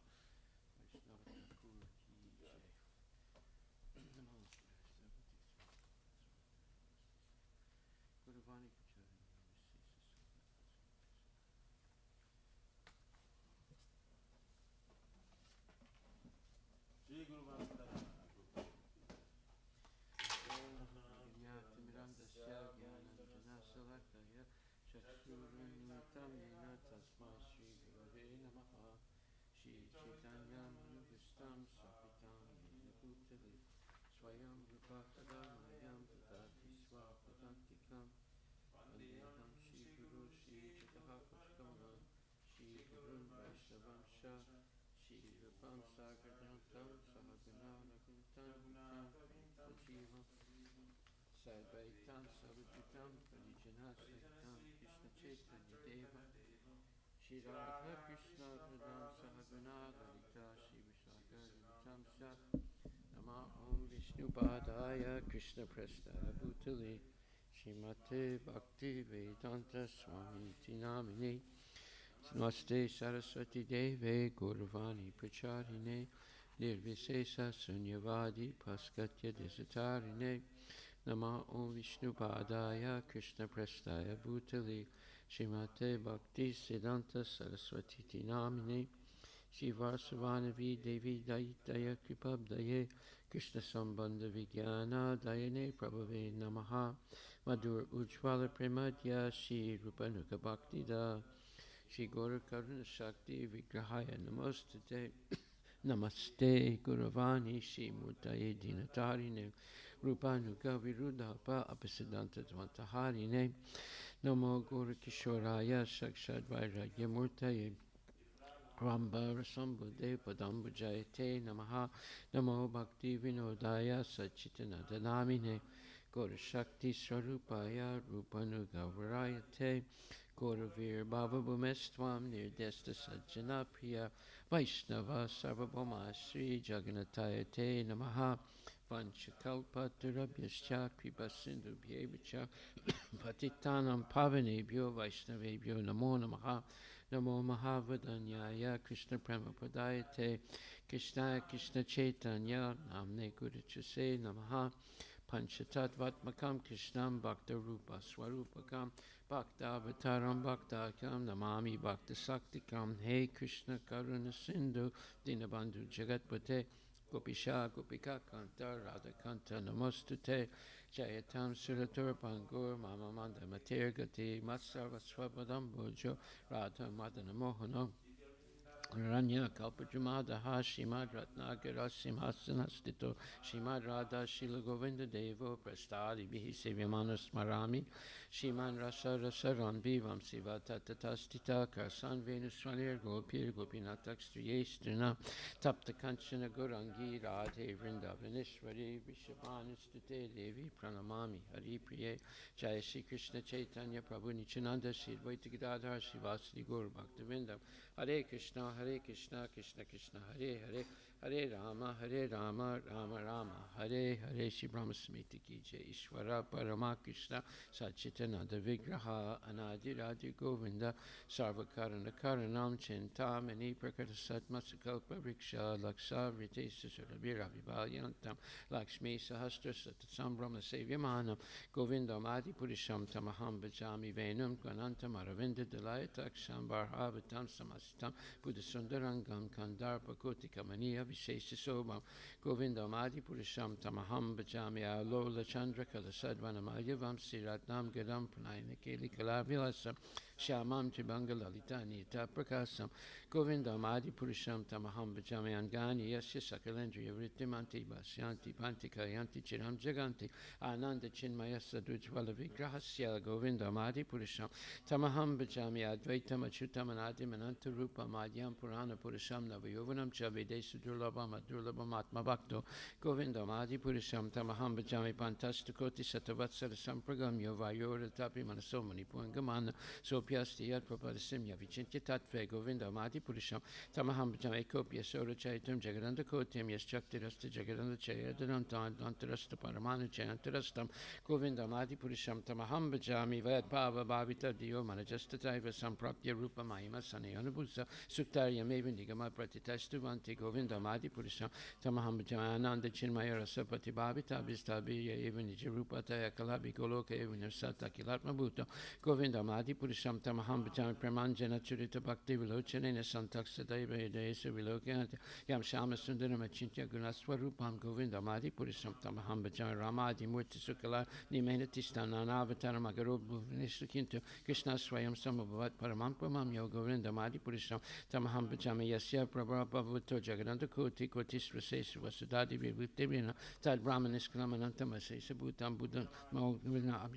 Chaturanitam Nina Tasmai Shri Gurave Namaha Shri Chaitanya Manubhishtam Sahitam Yena Bhutale Swayam Rupa Kadamayam Dadati Swapadantikam Vandeham Shri Guru Shri Jataha Pushkamana Shri Gurun Vaishnavamsha Shri Rupam Sagardantam Sahagana Raghuntam Vitam Sajivam Sadvaitam Savadvitam Parijana Sahitam Krishna Chaitanya Deva Shri Radha Krishna Pradam Sahagana Lalita Shri Vishaka Vitam Sa Nama Om Vishnu Padaya Krishna Prastaya Bhutale Shrimate Bhakti Vedanta Swami Tinamine Namaste Saraswati Deve Gauravani Pracharine Nirvisesa Sunyavadi Paskatya Desatarine Nama Om Vishnu Padaya Krishna Prastaya Bhutale Shrimate Bhakti Siddhanta Saraswati Tinamine Shivasavanavi Devi Daya Kripabdaye Krishna Sambandha Vijnana Dayane Prabhave Namaha Madhur Ujjvala Premadya Shri Rupanuga Bhakti Da Shri Gaura Karuna Shakti Vigrahaya Namostate Namaste Guravani Shri Murtaye Dinatarine Rupanuga Virudhapa Apisadanta Dvantaharine Namo Gaura Kishoraya Sakshad Vairagya Murtaye Ramba Rasambhude Padambujayate Namaha Namo Bhakti Vinodaya Sachitananda Namine Gaura Shakti Swarupaya Rupanuga Varayate Gauravir Bhava Bhumestvam Nirdesta Sajjana Priya Vaishnava Sarvabhauma Sri Jagannathaya Te Namaha Vanchakalpatarabhyascha Kripa Sindhubhyevacha Patitanam Pavanebhyo Vaishnavebhyo Namo Namaha Namo Mahavadanyaya Krishna Premapadayate Krishna Krishna Chaitanya Namne Gurachase Namaha Panchatattvatmakam Krishnam Bhakta Rupa Swarupakam Bhakta Avataram Bhaktakam Namami Bhakta Saktikam Hey Krishna Karuna Sindhu Dinabandhu Jagatpate Gopisha Gopika Kanta Radha Kanta Namostute Jayatam Suratur Pangur Mama Manda Matir Gati Matsarva Swabadam Bojo Radha Madana Mohana Ranya Kalpajumadaha Shimad Ratnagara Simhasanastito Shimad Radha Shila Govinda Devo Prastadi Bihi Sevyamana Smarami Shiman Rasa Rasa Ranbi Vamsiva Tatatastita Karsan Venuswalir Gopir Gopinatak Striyestrina Tapta Kanchana Gurangi Radhe Vrindavanishwari Vishavanistute Devi Pranamami Hari Priye Jaya Shri Krishna Chaitanya Prabhu Nityananda Shri Advaita Gadadhar Shivasri Gaur Bhaktivinoda Hare Krishna, Krishna Krishna, Hare Hare, Hare Rama, Rama Rama, Hare Hare, Shri Brahma Samhita ki Jai, Ishvara Parama Krishna, Satchitananda Vigraha, Anadi Radhi Govinda, Sarvakarana Karanam, Chintamani Prakata Satmasakalpa Vriksha, Laksa Vritesa Surabhira Vibhalyantam, Lakshmi Sahastra Satatsam Brahma Sevyamanam, Govindam Adi Purisham Tamaham Bhajami Venam, Gwanantam Aravinda Dalayataksham Barhavatam Samastam, Buddha Sundarangam Kandarpa Kotika Mania Vishesha Sobam, Govindam Adi Purisham Tamaham Bhajami Alola Chandra Kalasadvanamaya Vamsi Ratnam Gadam Pranayana Keli Kalavilasam, Shyamam Tribanga Lalita Nita Prakasam, Govindam Adi Purisham Tamaham Bhajami Angani Yasya Sakalendriya Vrittimanti Basyanti Pantika Yanti Chiram Jaganti, Ananda Chinmaya Sadujvala Vigrahasya, Govindam Adi Purisham Tamaham Bhajami Advaitam Achutam Anadim Ananta Rupa Madhyam Purana Purisham Navayovanam Chavedesu Durlabam Adurlabam Atma Bhakto Govindam Adi Purisham Tamaham Bhajami Pantastakoti Satavatsara Sampragam Yovayora Tapi Manasomani Puangamana Sopyasti Yad Prapadasim Yavichinti Tatve Govindam Adi Purisham Tamaham Bhajami Kopya Sora Chaitam Jagadanda Kotim Yaschakti Rasta Jagadanda Chayadananta Antarasta Paramana Chayantarastam Govindam Adi Purisham Tamaham Bhajami Vad Bhava Bhavita Dio Manajasta Samprapya Rupa Mahima Sanayanabusa Suktarya Meva Nigama Pratitastu Vanti Govinda Madi Purisham Tamaham Bhajananda Chinmaya Rasapati Bhavita Vistabiya Eva Nijarupa Taya Kalabi Goloka Eva Nirsata Kilatma Bhuta Govinda Madi Purisham Purisham Tamaham Bhajami Pramanjana Churita Bhakti Vilochanena Santaksadaiva Yadesa Vilokyanati Yam Shama Sundaram Achintya Gunaswarupam Govinda Madi Purisham Tamaham Bhajami Ramadi Murti Sukala Nimena Tistana Avatara Magaru Bhuvanishkintu Krishna Swayam Samabhavat Paramampamam Yogovinda Madi Purisham Tamaham Bhajami Yasya Prabhavato Jagananda Koti Kotisra Sesa Vasudadi Vivutevina Tad Brahmanis Kalamananta Masesa Bhutam Buddha Mogvina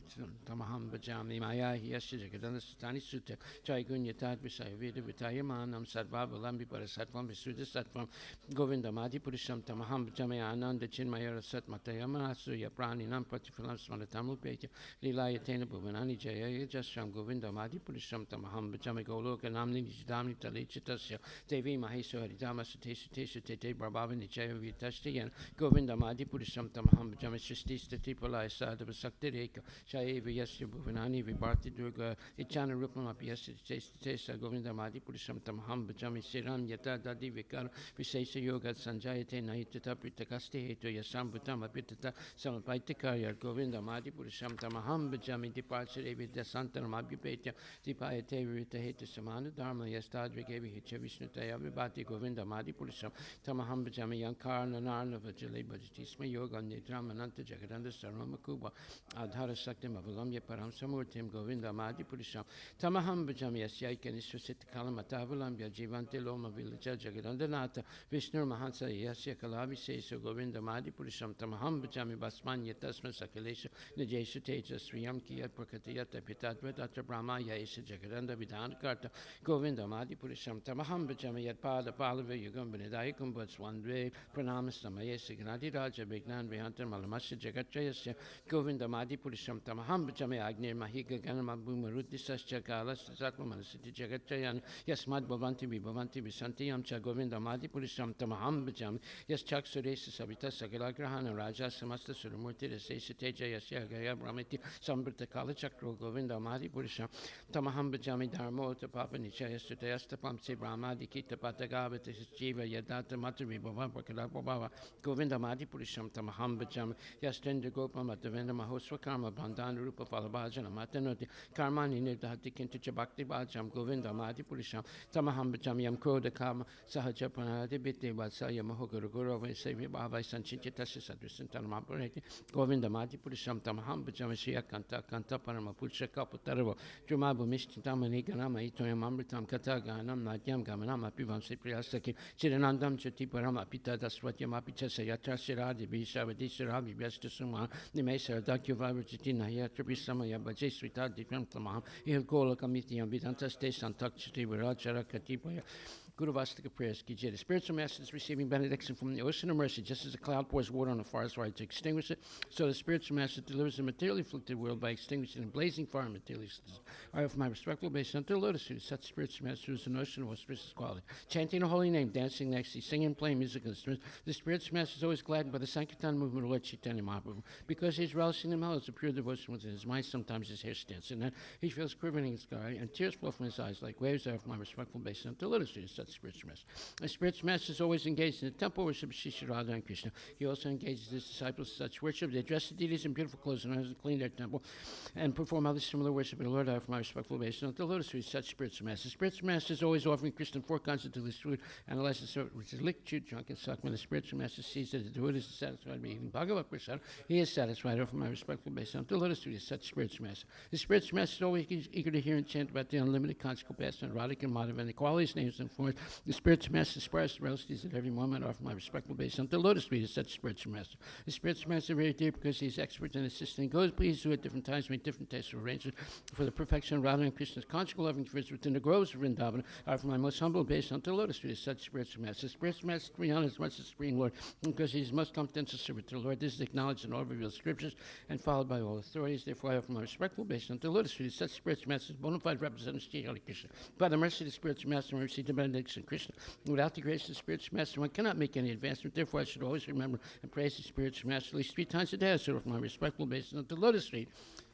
Tamaham Bhajami Maya Yasya Jagadanda Satani Sutta Jai Gunya Tad Visaya Veda Vitayamanam Sarva Valambi Parasatvam Visuddha Satvam Govinda Madi Purisham Tamaham Bhajami Ananda Chinmayara Sat Matayamana Suya Prani Nam Patifalam Smanatamul Petya Lilaya Tena Bhuvanani Jaya Jasram Govinda Madi Purisham Tamaham Bhajami Goloka Namni Nijidamni Talichitasya Devi Maheso Haridama Suteshu Teshu Tete Barbhavani Jaya Vitashtiyan Govinda Madi Purisham Tamaham Bhajami Shristi Stati Palaya Sadhava Sakti Reka Shaya Vyasya Bhuvanani Vibharti Durga Ichana Rupam Apyasya Tesa Govinda Madi Purisham Tamaham Bhajami Siram Yata Dadi Vikara Visesa Yoga Sanjayate Nahitata Pritakasti Hetu Yasam Bhutam Apitata Samapaitikaya Govinda Madi Purisham Tamaham Bhajami Diparsare Vidya Santanam Abhyupetya Dipayate Virita Hetu Samana Dharma Yastadvikevi Hitcha Vishnutaya Vibhati Govinda Madi Purisham Tamaham Bhajami Yankar Nanarna Vajale Bhajatisma Yoga Nidramananta Jagadanda Sarama Kuba Adhara Saktim Avalamya Param Samurtim Govinda Madi Purisham Tamaham Bhajami Asyaika Niswasit Kalamatavalam Yajivante Loma Villaja Jagadanda Nata Vishnu Mahansa Yasya Kalavi Seso Govinda Madi Purisham Tamaham Bhajami Basmanya Tasma Sakalesha Najesha Teja Sriyam Kiyat Prakatiyata Pitatva Datra Brahma Yaisa Jagadanda Vidana Karta Govinda Madi Purisham Tamaham Bhajami Yat Pada Palava Yugam Benedaikum Vatswandve Pranamas Namayesa Gnadi Raja Vignan Vihantan Malamasya Jagachayasya Govinda Madi Purisham Tamaham Bhajami Agnir Mahiga Ganamabu Maruti Sascha Kala Satma Manasiti Jagachayan Yasmad Bhavanti Vibhavanti Visanti Yamcha Govinda Madi Purisham Tamaham Bhajami Yas Chak Suresa Savita Sagalagrahana Raja Samasta Suramurti Rasesa Teja Yasya Gaya Brahmiti Sambrita Kala Chakro Govinda Madi Purisham Tamaham Bhajami Dharmo Tapapa Nichaya Sutayastapam Se Brahmadi Kita Patagavata Jiva Yadata Matri Bhava Bhava Govinda Madi Purisham Tamaham Bhajami Yastendra Gopa Matavenda Mahoswa Karma Bandhan Rupa Falabhajana Matanoti Karmani Nidhati Kintucha Bhakti Bhajam Govinda Madi Purisham Tamaham Bhajami Yam Kroda Kama Sahaja Pranadi Biti Vatsaya Mahoguru Guru Sevi Bhavai Sanchichitasi Sadrisantanamapureti Govinda Madi Purisham Tamaham Bhajami Shia Kanta Kanta Parama Pulsha Kaputaravo Jumabu Mishtitamani Ganama Itoyam Amritam Kataganam Nadyam Gamanam Apivam Sipriyasaki Chiranandam Chati Parama Pita Daswatyam Apita Sayatra Siradi Vishavadi Siravi Vyasta Suma Nimesa Dakyu Vavajiti Nayatra Visamaya Bhajesvita Dikram Tamaham Il Gola Kamitiam Vidanta Station Takchati Virachara Katipaya Guru Vastika prayers, Kijay. The spiritual master is receiving benediction from the ocean of mercy, just as a cloud pours water on a forest fire to extinguish it. So the spiritual master delivers the materially afflicted world by extinguishing a blazing fire and materially. I offer my respectful base unto the lotus feet, such spiritual master who is an ocean of auspicious quality. Chanting the holy name, dancing next, singing, playing music instruments. The spiritual master is always gladdened by the Sankirtan movement of Lord Chaitanya Mahaprabhu. Because he is relishing in hell, a pure devotion within his mind. Sometimes his hair stands, and then he feels quivering in his sky, and tears flow from his eyes like waves. I offer my respectful base unto the lotus feet, such spiritual master. The spiritual master is always engaged in the temple worship of Shri Radha and Krishna. He also engages his disciples in such worship. They dress the deities in beautiful clothes and clean their temple and perform other similar worship. And Lord, I offer my respectful obeisance unto the lotus feet, such spiritual master. The spiritual master is always offering Krishna 4 kinds of delicious food and a license which is licked, chewed, drunk, and sucked. When the spiritual master sees that the devotee is satisfied by eating Bhagavad Prasad, he is satisfied. I offer my respectful obeisance unto the lotus feet, such spiritual master. The spiritual master is always eager to hear and chant about the unlimited conjugal pastime, Radhika and Madhava, and the qualities, names, and forms. The spiritual master aspires to relatives at every moment. I offer my respectful obeisance unto the lotus feet of such spiritual master. The spiritual master is very dear because he is expert in assisting those pleased who at different times make different tastes of arrangements for the perfection of Radha and Krishna's conjugal loving affairs within the groves of Vrindavan. I offer my most humble obeisance unto the lotus feet of such spiritual master. The spiritual master is honored as much as the Supreme Lord because he is most competent to serve to the Lord. This is acknowledged in all revealed scriptures and followed by all authorities. Therefore, I offer my respectful obeisance unto the lotus feet of such spiritual master, bona fide representative of Sri Hare Krishna. By the mercy of the spiritual master, I receive the benediction of Krishna. Without the grace of the spiritual master, one cannot make any advancement. Therefore, I should always remember and praise the spiritual master at least 3 times a day. I should offer my respectful obeisance unto the lotus feet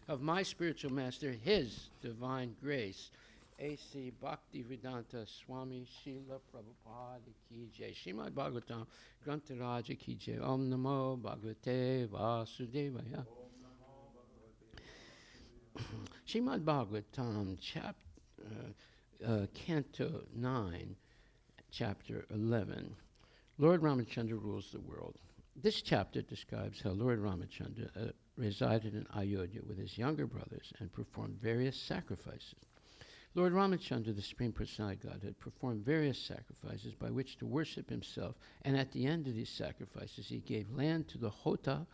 of my spiritual master, his divine grace. A.C. Bhaktivedanta Swami Srila Prabhupada Ki Jai. Srimad Bhagavatam Grantaraja Ki Jai. Om Namo Bhagavate Vasudevaya. Srimad Bhagavatam, chapter Canto 9, Chapter 11. Lord Ramachandra rules the world. This chapter describes how Lord Ramachandra resided in Ayodhya with his younger brothers and performed various sacrifices. Lord Ramachandra, the Supreme Personality of Godhead, performed various sacrifices by which to worship himself, and at the end of these sacrifices he gave land to the Hota,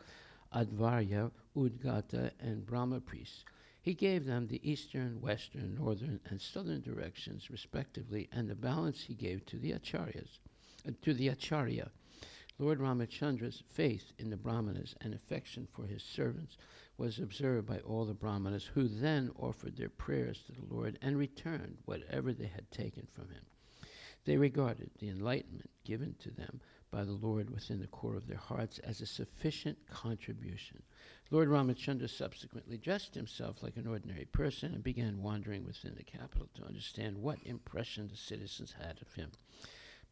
Advarya, Udgata, and Brahma priests. He gave them the eastern, western, northern, and southern directions, respectively, and the balance he gave to the Acharya. Lord Ramachandra's faith in the Brahmanas and affection for his servants was observed by all the Brahmanas, who then offered their prayers to the Lord and returned whatever they had taken from him. They regarded the enlightenment given to them by the Lord within the core of their hearts as a sufficient contribution. Lord Ramachandra subsequently dressed himself like an ordinary person and began wandering within the capital to understand what impression the citizens had of him.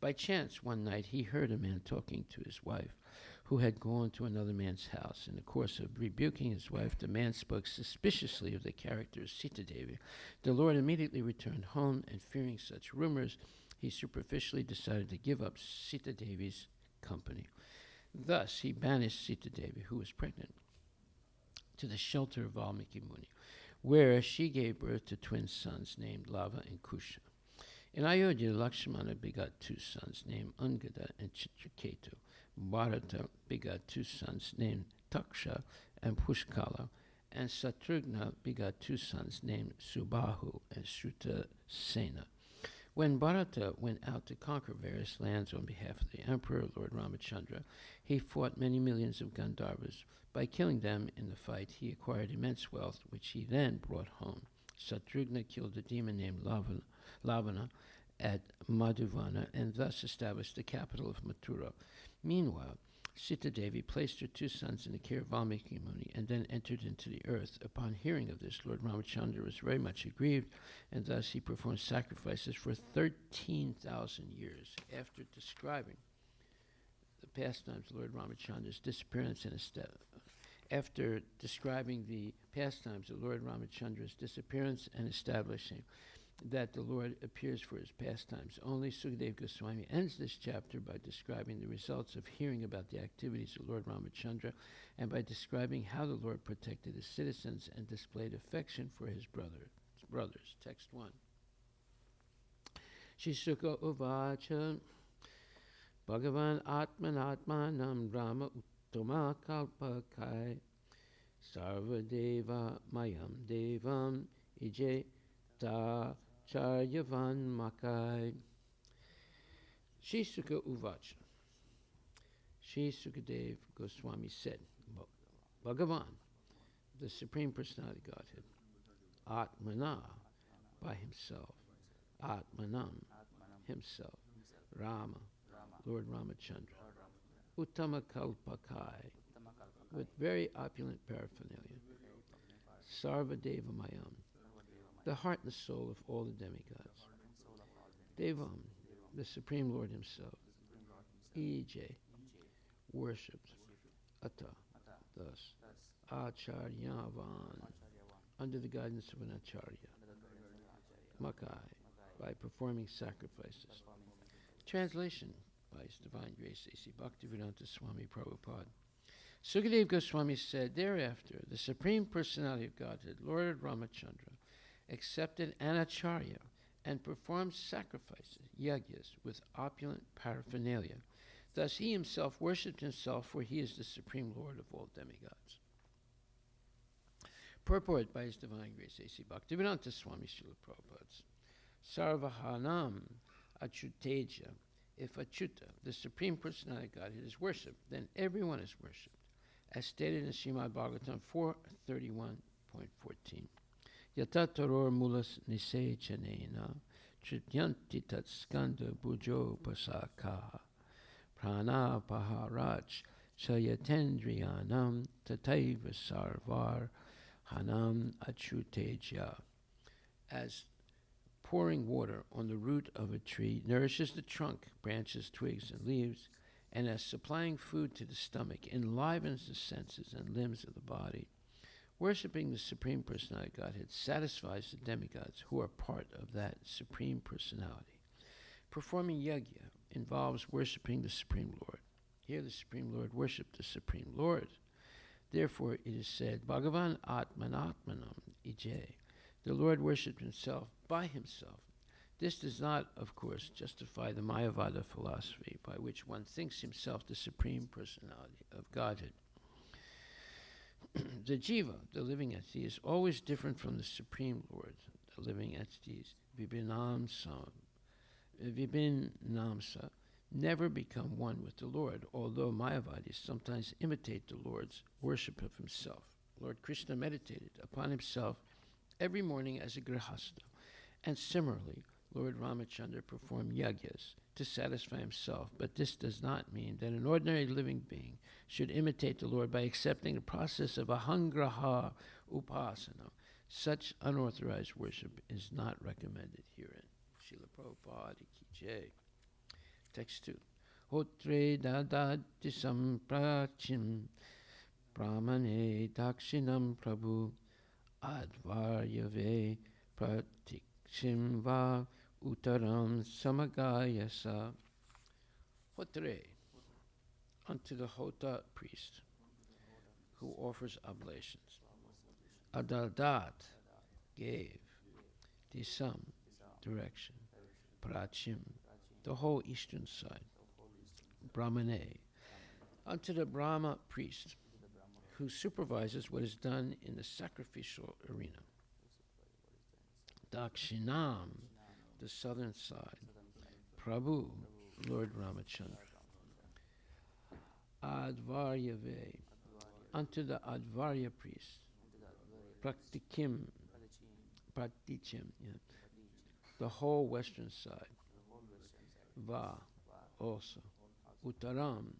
By chance, one night, he heard a man talking to his wife, who had gone to another man's house. In the course of rebuking his wife, the man spoke suspiciously of the character of Sita Devi. The Lord immediately returned home, and fearing such rumors, he superficially decided to give up Sita Devi's company. Thus, he banished Sita Devi, who was pregnant, to the shelter of Valmiki Muni, where she gave birth to twin sons named Lava and Kusha. In Ayodhya, Lakshmana begot two sons named Angada and Chitraketu. Bharata begot two sons named Taksha and Pushkala, and Satrugna begot two sons named Subahu and Shrutasena. When Bharata went out to conquer various lands on behalf of the emperor, Lord Ramachandra, he fought many millions of Gandharvas. By killing them in the fight, he acquired immense wealth, which he then brought home. Satrugna killed a demon named Lavana at Madhuvana and thus established the capital of Mathura. Meanwhile, Sita Devi placed her two sons in the care of Valmiki Muni and then entered into the earth. Upon hearing of this, Lord Ramachandra was very much aggrieved, and thus he performed sacrifices for 13,000 years. After describing the pastimes of Lord Ramachandra's disappearance and after describing the pastimes of Lord Ramachandra's disappearance and establishing that the Lord appears for his pastimes only, Sukadeva Goswami ends this chapter by describing the results of hearing about the activities of Lord Ramachandra and by describing how the Lord protected his citizens and displayed affection for his brothers. Text 1. Shisuka Uvacha Bhagavan Atmanatmanam Rama Uttama Kalpakai Sarvadeva Mayam Devam Ije Ta Charyavan Makai. Shri Sukha Uvacha. Shri Sukadev Goswami said, Bhagavan, the Supreme Personality of Godhead, Atmana, by himself, Atmanam, himself, Rama, Lord Ramachandra, Uttama Kalpakai, with very opulent paraphernalia, Sarvadeva Mayam, the heart and soul of all the demigods. Devam, the Supreme Lord himself. Ej, worshipped. Ata, thus. Acharyavan, under the guidance of an Acharya. Makai, by performing sacrifices. Translation by His Divine Grace A.C. Bhaktivedanta Swami Prabhupada. Sukadeva Goswami said, thereafter, the Supreme Personality of Godhead, Lord Ramachandra, accepted an acharya and performed sacrifices, yagyas, with opulent paraphernalia. Thus he himself worshipped himself, for he is the Supreme Lord of all demigods. Purport by His Divine Grace A.C. Bhaktivedanta Swami Srila Prabhupada. Sarvahanam Achuteja. If Achyuta, the Supreme Personality of Godhead, is worshipped, then everyone is worshipped, as stated in Srimad Bhagavatam 431.14. Yatataror mulas nisechanena trityanti tat skanda bujo pasaka prana paharach chayatendriyanam tataiva sarvar hanam achuteja. As pouring water on the root of a tree nourishes the trunk, branches, twigs, and leaves, and as supplying food to the stomach enlivens the senses and limbs of the body, Worshipping the Supreme Personality of Godhead satisfies the demigods who are part of that Supreme Personality. Performing yajna involves worshipping the Supreme Lord. Here the Supreme Lord worshipped the Supreme Lord. Therefore it is said, Bhagavan Atmanatmanam Ije. The Lord worshipped himself by himself. This does not, of course, justify the Mayavada philosophy by which one thinks himself the Supreme Personality of Godhead. The jiva, the living entity, is always different from the Supreme Lord, the living entities, vibhinamsa, never become one with the Lord, although Mayavadis sometimes imitate the Lord's worship of himself. Lord Krishna meditated upon himself every morning as a grihasta, and similarly, Lord Ramachandra performed yajnas to satisfy himself, but this does not mean that an ordinary living being should imitate the Lord by accepting the process of ahangraha upasana. Such unauthorized worship is not recommended herein. Srila Prabhupada ki jai. Text 2. Hotre dadati samprachim brahmane dakshinam prabhu advaryave pratikshim va uttaram samagayasa. Hotre, unto the Hota priest who offers oblations. Adadat gave, disam, direction, prachim, the whole eastern side, brahmane, unto the Brahma priest who supervises what is done in the sacrificial arena. Dakshinam, the southern side, Prabhu, Lord Ramachandra. Advaryave, unto the Advarya priest, Praktichim, the whole western side, Va, also, Uttaram,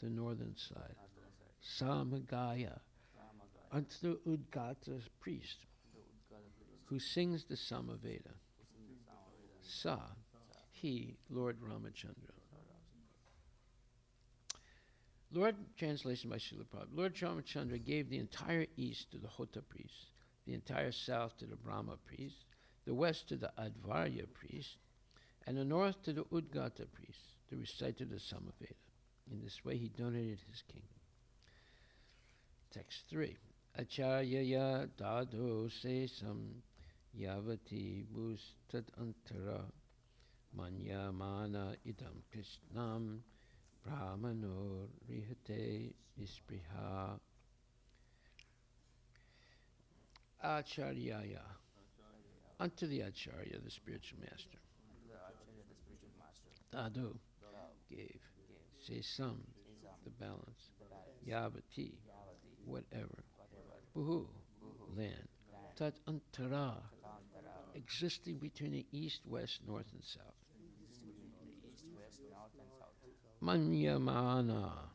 the northern side, Samagaya, unto the Udgata priest, who sings the Samaveda. Sa, he, Lord Ramachandra. Lord, translation by Srila Prabhupada, Lord Ramachandra gave the entire east to the Hota priest, the entire south to the Brahma priest, the west to the Advarya priest, and the north to the Udgata priest, to recite the Samaveda. In this way, he donated his kingdom. Text 3. Acharyaya dado sesam yavati bhustad antara manyamana idam krishnam brahmano rihate nispriha. Acharyaya, unto the Acharya, the spiritual master. Dadu, gave. Sesam, the balance. Yavati, whatever. Buhu, land. Tat antara, existing between the east, west, north, and south. Manyamana,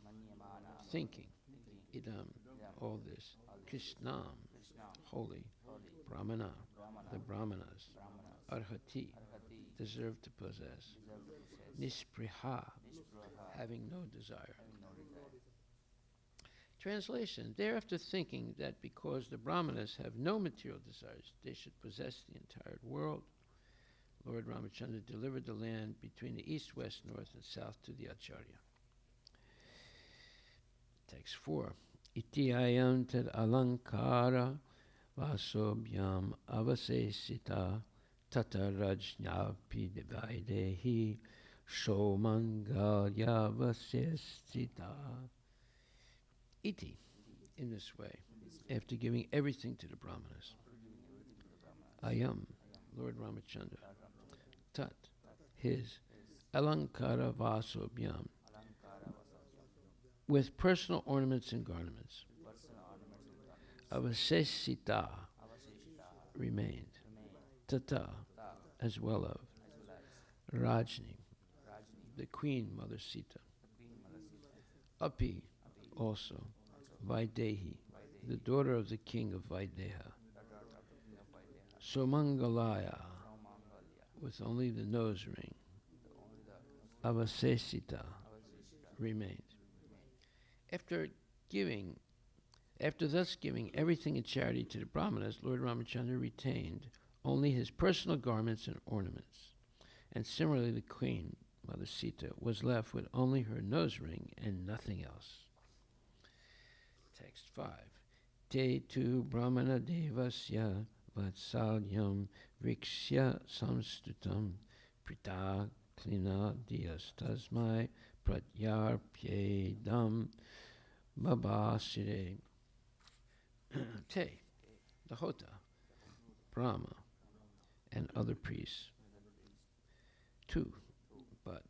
thinking. Idam, all this. Krishnam, holy. Brahmana, the Brahmanas. Arhati, deserve to possess. Nispriha, having no desire. Translation, thereafter thinking that because the Brahmanas have no material desires, they should possess the entire world, Lord Ramachandra delivered the land between the east, west, north, and south to the Acharya. Text 4. Iti ayam tad alankara vasobhyam avasesita tata rajnapi divaidehi shomangalya vasesita. Iti, in this way, after giving everything to the Brahmanas. Ayam, Lord Ramachandra. Tat, his. Alankara vasobhyam, with personal ornaments and garments. Avasesita, remained. Tata, as well of. Rajni, the queen, Mother Sita. Api, also. Vaidehi, the daughter of the king of Vaideha. Somangalaya, with only the nose ring. Avasesita, remained. After giving After thus giving everything in charity to the Brahmanas, Lord Ramachandra retained only his personal garments and ornaments. And similarly, the queen, Mother Sita, was left with only her nose ring and nothing else. Text 5. Te tu Brahmana devasya vatsalyam vikshya samstutam prita klina diyas tasmai pratyarpyedam babasire. Te, the Hota, Brahma, and other priests. 2. But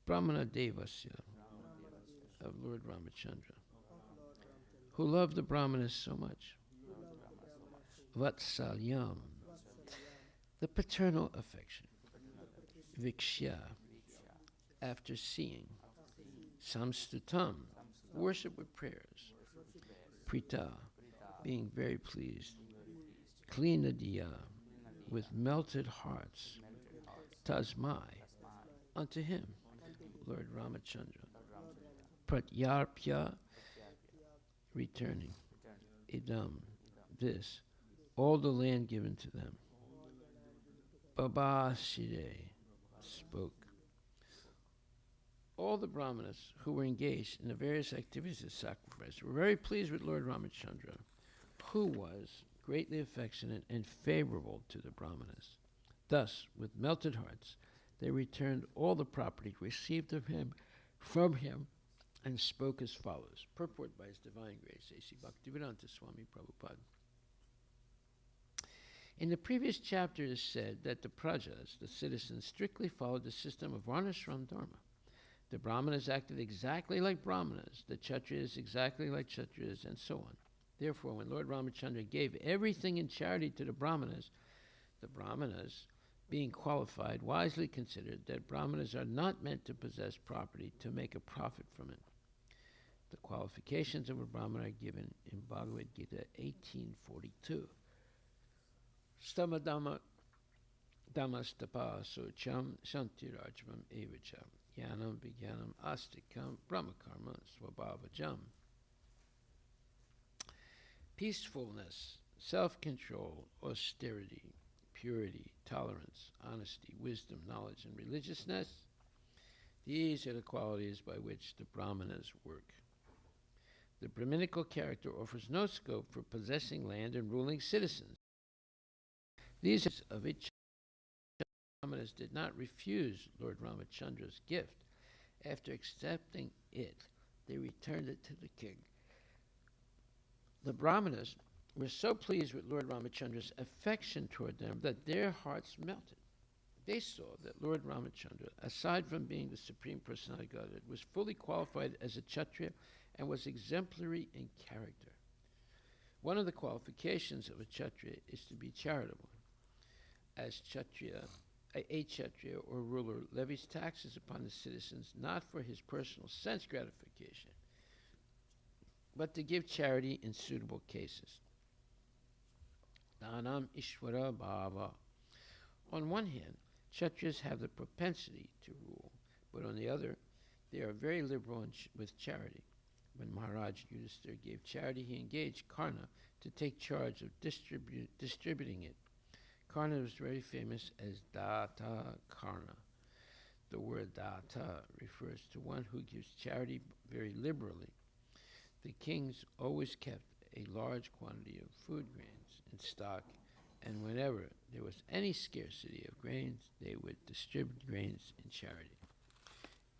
Brahmana Devasya of Lord Ramachandra, who loved the Brahmanas so much. Vatsalyam, the paternal affection. Vikshya, after seeing. Samstutam, worship with prayers. Prita, being very pleased. Klinadiya, with melted hearts. Tasmai, unto him, Lord Ramachandra. Pratyarpya, returning. Idam, this, all the land given to them. Babasire, spoke. All the Brahmanas who were engaged in the various activities of sacrifice were very pleased with Lord Ramachandra, who was greatly affectionate and favorable to the Brahmanas. Thus, with melted hearts, they returned all the property received from him, and spoke as follows. Purport by His Divine Grace, A.C. Bhaktivedanta Swami Prabhupada. In the previous chapter, it is said that the prajas, the citizens, strictly followed the system of varnashram dharma. The Brahmanas acted exactly like Brahmanas, the Kshatriyas exactly like Kshatriyas, and so on. Therefore, when Lord Ramachandra gave everything in charity to the Brahmanas, being qualified, wisely considered that Brahmanas are not meant to possess property to make a profit from it. The qualifications of a Brahmana are given in Bhagavad Gita 18:42. Stamadama damastapa socham shantirajvam evacham yanam vigyanam astikam brahmakarma swabhavajam. Peacefulness, self-control, austerity, purity, tolerance, honesty, wisdom, knowledge, and religiousness. These are the qualities by which the Brahmanas work. The Brahminical character offers no scope for possessing land and ruling citizens. These of each Brahmanas did not refuse Lord Ramachandra's gift. After accepting it, they returned it to the king. The Brahmanas were so pleased with Lord Ramachandra's affection toward them that their hearts melted. They saw that Lord Ramachandra, aside from being the Supreme Personality of Godhead, was fully qualified as a Kshatriya and was exemplary in character. One of the qualifications of a Kshatriya is to be charitable. As Kshatriya, a Kshatriya or ruler levies taxes upon the citizens not for his personal sense gratification, but to give charity in suitable cases. Dhanam Ishvara Bhava. On one hand, Kshatriyas have the propensity to rule, but on the other, they are very liberal with charity. When Maharaj Yudhisthira gave charity, he engaged Karna to take charge of distributing it. Karna was very famous as Data Karna. The word Data refers to one who gives charity very liberally. The kings always kept a large quantity of food grains in stock, and whenever there was any scarcity of grains, they would distribute grains in charity.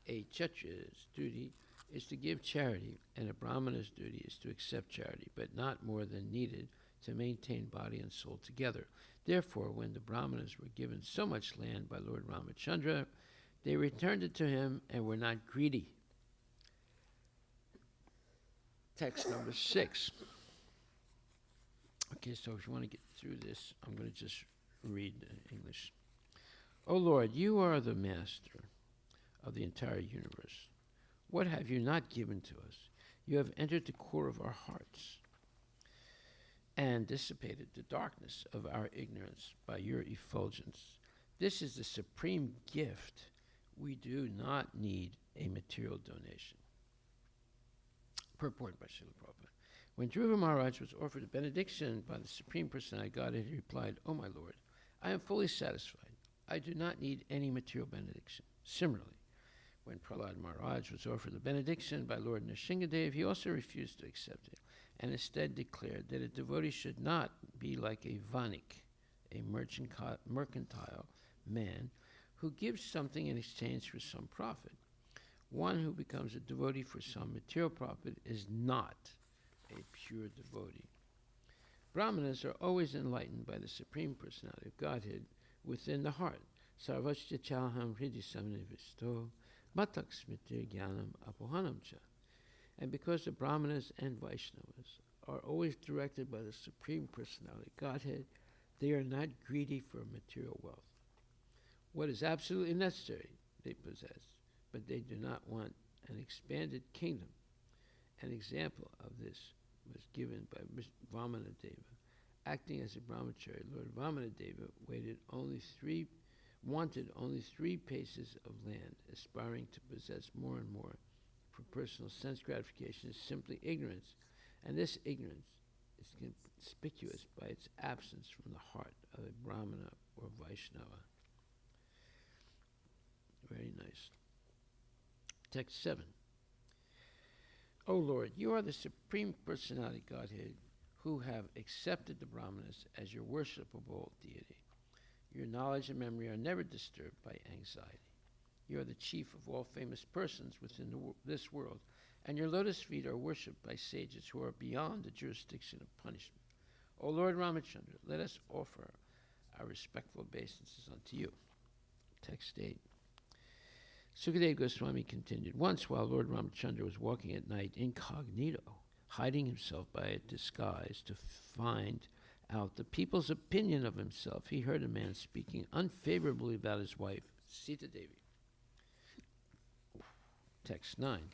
A Kshatriya's duty is to give charity, and a Brahmana's duty is to accept charity, but not more than needed to maintain body and soul together. Therefore, when the Brahmanas were given so much land by Lord Ramachandra, they returned it to him and were not greedy. Text number 6. Okay, so if you want to get through this, I'm going to just read in English. O Lord, you are the master of the entire universe. What have you not given to us? You have entered the core of our hearts and dissipated the darkness of our ignorance by your effulgence. This is the supreme gift. We do not need a material donation. Purport by Srila Prabhupada. When Dhruva Maharaj was offered a benediction by the Supreme Personality of Godhead, he replied, "O my Lord, I am fully satisfied. I do not need any material benediction." Similarly, when Prahlad Maharaj was offered the benediction by Lord Nrsingadev, he also refused to accept it, and instead declared that a devotee should not be like a vanik, a mercantile man who gives something in exchange for some profit. One who becomes a devotee for some material profit is not a pure devotee. Brahmanas are always enlightened by the Supreme Personality of Godhead within the heart. Sarvasya chaham hridi samnivisto matak smritir jnanam apohanam cha. And because the Brahmanas and Vaishnavas are always directed by the Supreme Personality of Godhead, they are not greedy for material wealth. What is absolutely necessary, they possess, but they do not want an expanded kingdom. An example of this was given by Vamanadeva. Acting as a brahmachari, Lord Vamanadeva wanted only 3 paces of land, aspiring to possess more and more for personal sense gratification is simply ignorance, and this ignorance is conspicuous by its absence from the heart of a Brahmana or Vaishnava. Very nice. Text 7. O Lord, you are the Supreme Personality Godhead who have accepted the Brahmanas as your worshipable deity. Your knowledge and memory are never disturbed by anxiety. You are the chief of all famous persons within this world, and your lotus feet are worshipped by sages who are beyond the jurisdiction of punishment. O Lord Ramachandra, let us offer our respectful obeisances unto you. Text 8. Sukadeva Goswami continued, once while Lord Ramachandra was walking at night incognito, hiding himself by a disguise to find out the people's opinion of himself, he heard a man speaking unfavorably about his wife, Sita Devi. Text 9.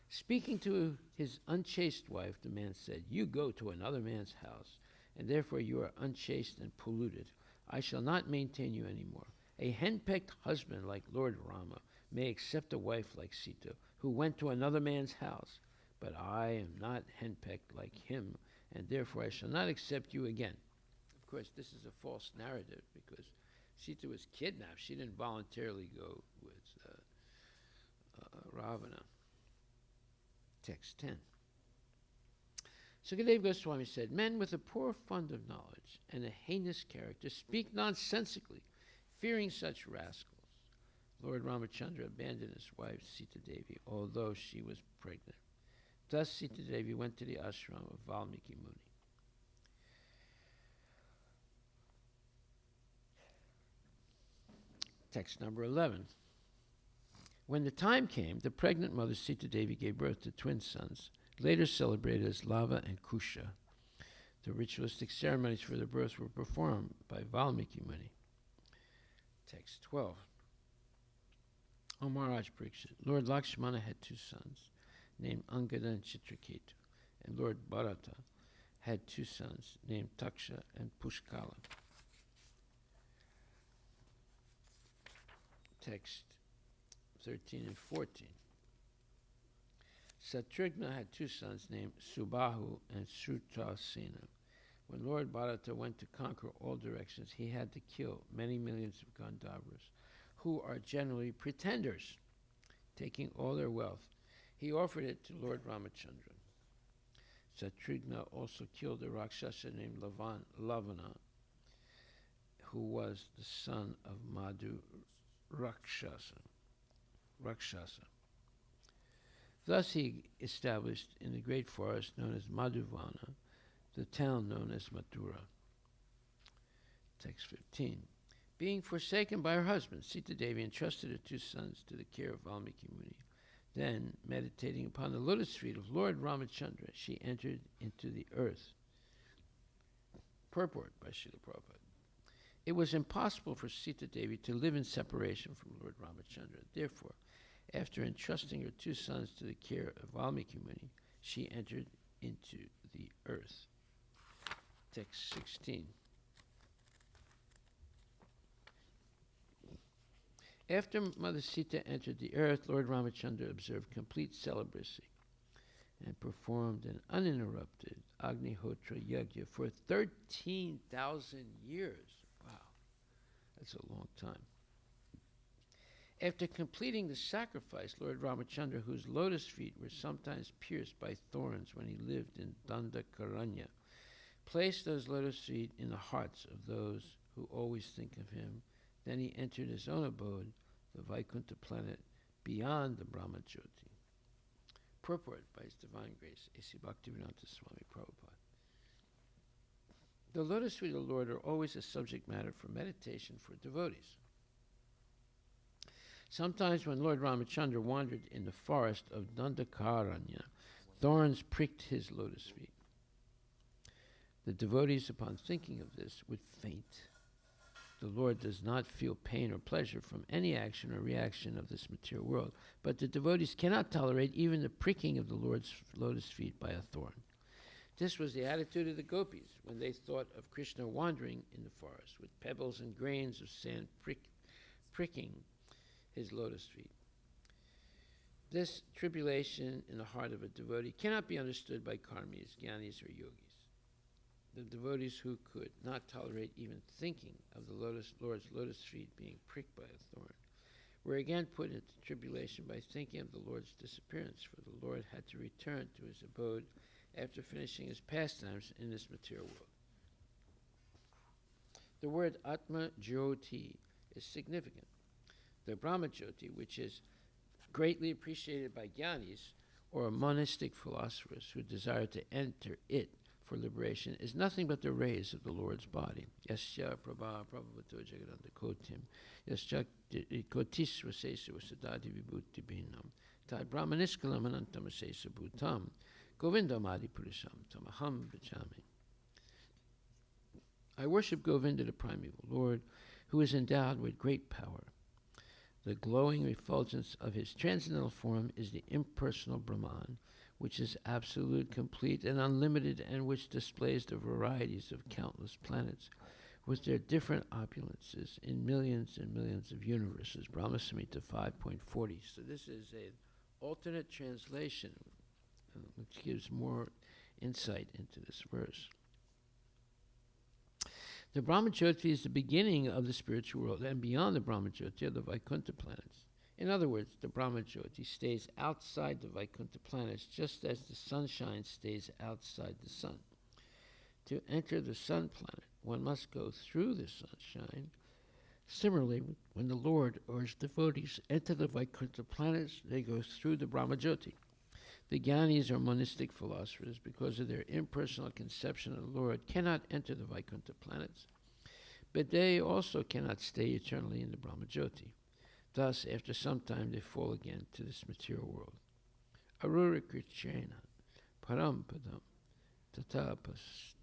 Speaking to his unchaste wife, the man said, "You go to another man's house, and therefore you are unchaste and polluted. I shall not maintain you anymore. A henpecked husband like Lord Rama may accept a wife like Sita, who went to another man's house, but I am not henpecked like him, and therefore I shall not accept you again." Of course, this is a false narrative because Sita was kidnapped. She didn't voluntarily go with Ravana. Text 10. Sukadeva Goswami said, men with a poor fund of knowledge and a heinous character speak nonsensically, fearing such rascals. Lord Ramachandra abandoned his wife Sita Devi, although she was pregnant. Thus Sita Devi went to the ashram of Valmiki Muni. Text number 11. When the time came, the pregnant mother Sita Devi gave birth to twin sons, later celebrated as Lava and Kusha. The ritualistic ceremonies for their birth were performed by Valmiki Muni. Text 12. O Maharaj Parikshit, Lord Lakshmana had 2 sons, named Angada and Chitraketu, and Lord Bharata had 2 sons, named Taksha and Pushkala. Text 13 and 14. Satrigna had 2 sons named Subahu and Srutasena. When Lord Bharata went to conquer all directions, he had to kill many millions of Gandharvas, who are generally pretenders, taking all their wealth. He offered it to Lord Ramachandra. Satrigna also killed a Rakshasa named Lavana, who was the son of Madhu Rakshasa. Thus he established in the great forest known as Madhuvana the town known as Mathura. Text 15. Being forsaken by her husband, Sita Devi entrusted her 2 sons to the care of Valmiki Muni. Then, meditating upon the lotus feet of Lord Ramachandra, she entered into the earth. Purport by Srila Prabhupada. It was impossible for Sita Devi to live in separation from Lord Ramachandra. Therefore, after entrusting her 2 sons to the care of Valmiki Muni, she entered into the earth. Text 16. After Mother Sita entered the earth, Lord Ramachandra observed complete celibacy. and performed an uninterrupted Agnihotra Yajna for 13,000 years. Wow, that's a long time. After completing the sacrifice, Lord Ramachandra, whose lotus feet were sometimes pierced by thorns when he lived in Dandakaranya, placed those lotus feet in the hearts of those who always think of him. Then he entered his own abode, the Vaikuntha planet, beyond the Brahmajyoti. Purport by His Divine Grace, A.C. Bhaktivedanta Swami Prabhupada. The lotus feet of the Lord are always a subject matter for meditation for devotees. Sometimes when Lord Ramachandra wandered in the forest of Dandakaranya, thorns pricked his lotus feet. The devotees, upon thinking of this, would faint. The Lord does not feel pain or pleasure from any action or reaction of this material world, but the devotees cannot tolerate even the pricking of the Lord's lotus feet by a thorn. This was the attitude of the gopis when they thought of Krishna wandering in the forest with pebbles and grains of sand pricking his lotus feet. This tribulation in the heart of a devotee cannot be understood by karmis, jnanis, or yogis. The devotees who could not tolerate even thinking of the Lord's lotus feet being pricked by a thorn were again put into tribulation by thinking of the Lord's disappearance, for the Lord had to return to his abode after finishing his pastimes in this material world. The word Atma Jyoti is significant. The Brahma Jyoti, which is greatly appreciated by jnanis or monistic philosophers who desire to enter it for liberation, is nothing but the rays of the Lord's body. Yasya prabha prabhavato jagadanta kotim, yasya kotisva sesa vasadadi vibhuti bhinam, tad brahmaniskalam anantam sesa bhutam, govindam adi purusam tamaham bhajami. I worship Govinda, the primeval Lord, who is endowed with great power. The glowing refulgence of his transcendental form is the impersonal Brahman, which is absolute, complete, and unlimited, and which displays the varieties of countless planets with their different opulences in millions and millions of universes. Brahma Samhita 5.40. So this is an alternate translation, which gives more insight into this verse. The Brahmajyoti is the beginning of the spiritual world, and beyond the Brahmajyoti are the Vaikuntha planets. In other words, the Brahmajyoti stays outside the Vaikuntha planets, just as the sunshine stays outside the sun. To enter the sun planet, one must go through the sunshine. Similarly, when the Lord or his devotees enter the Vaikuntha planets, they go through the Brahmajyoti. The jnanis or monistic philosophers, because of their impersonal conception of the Lord, cannot enter the Vaikuntha planets, but they also cannot stay eternally in the Brahmajyoti. Thus, after some time, they fall again to this material world. Arura krichena param padam tata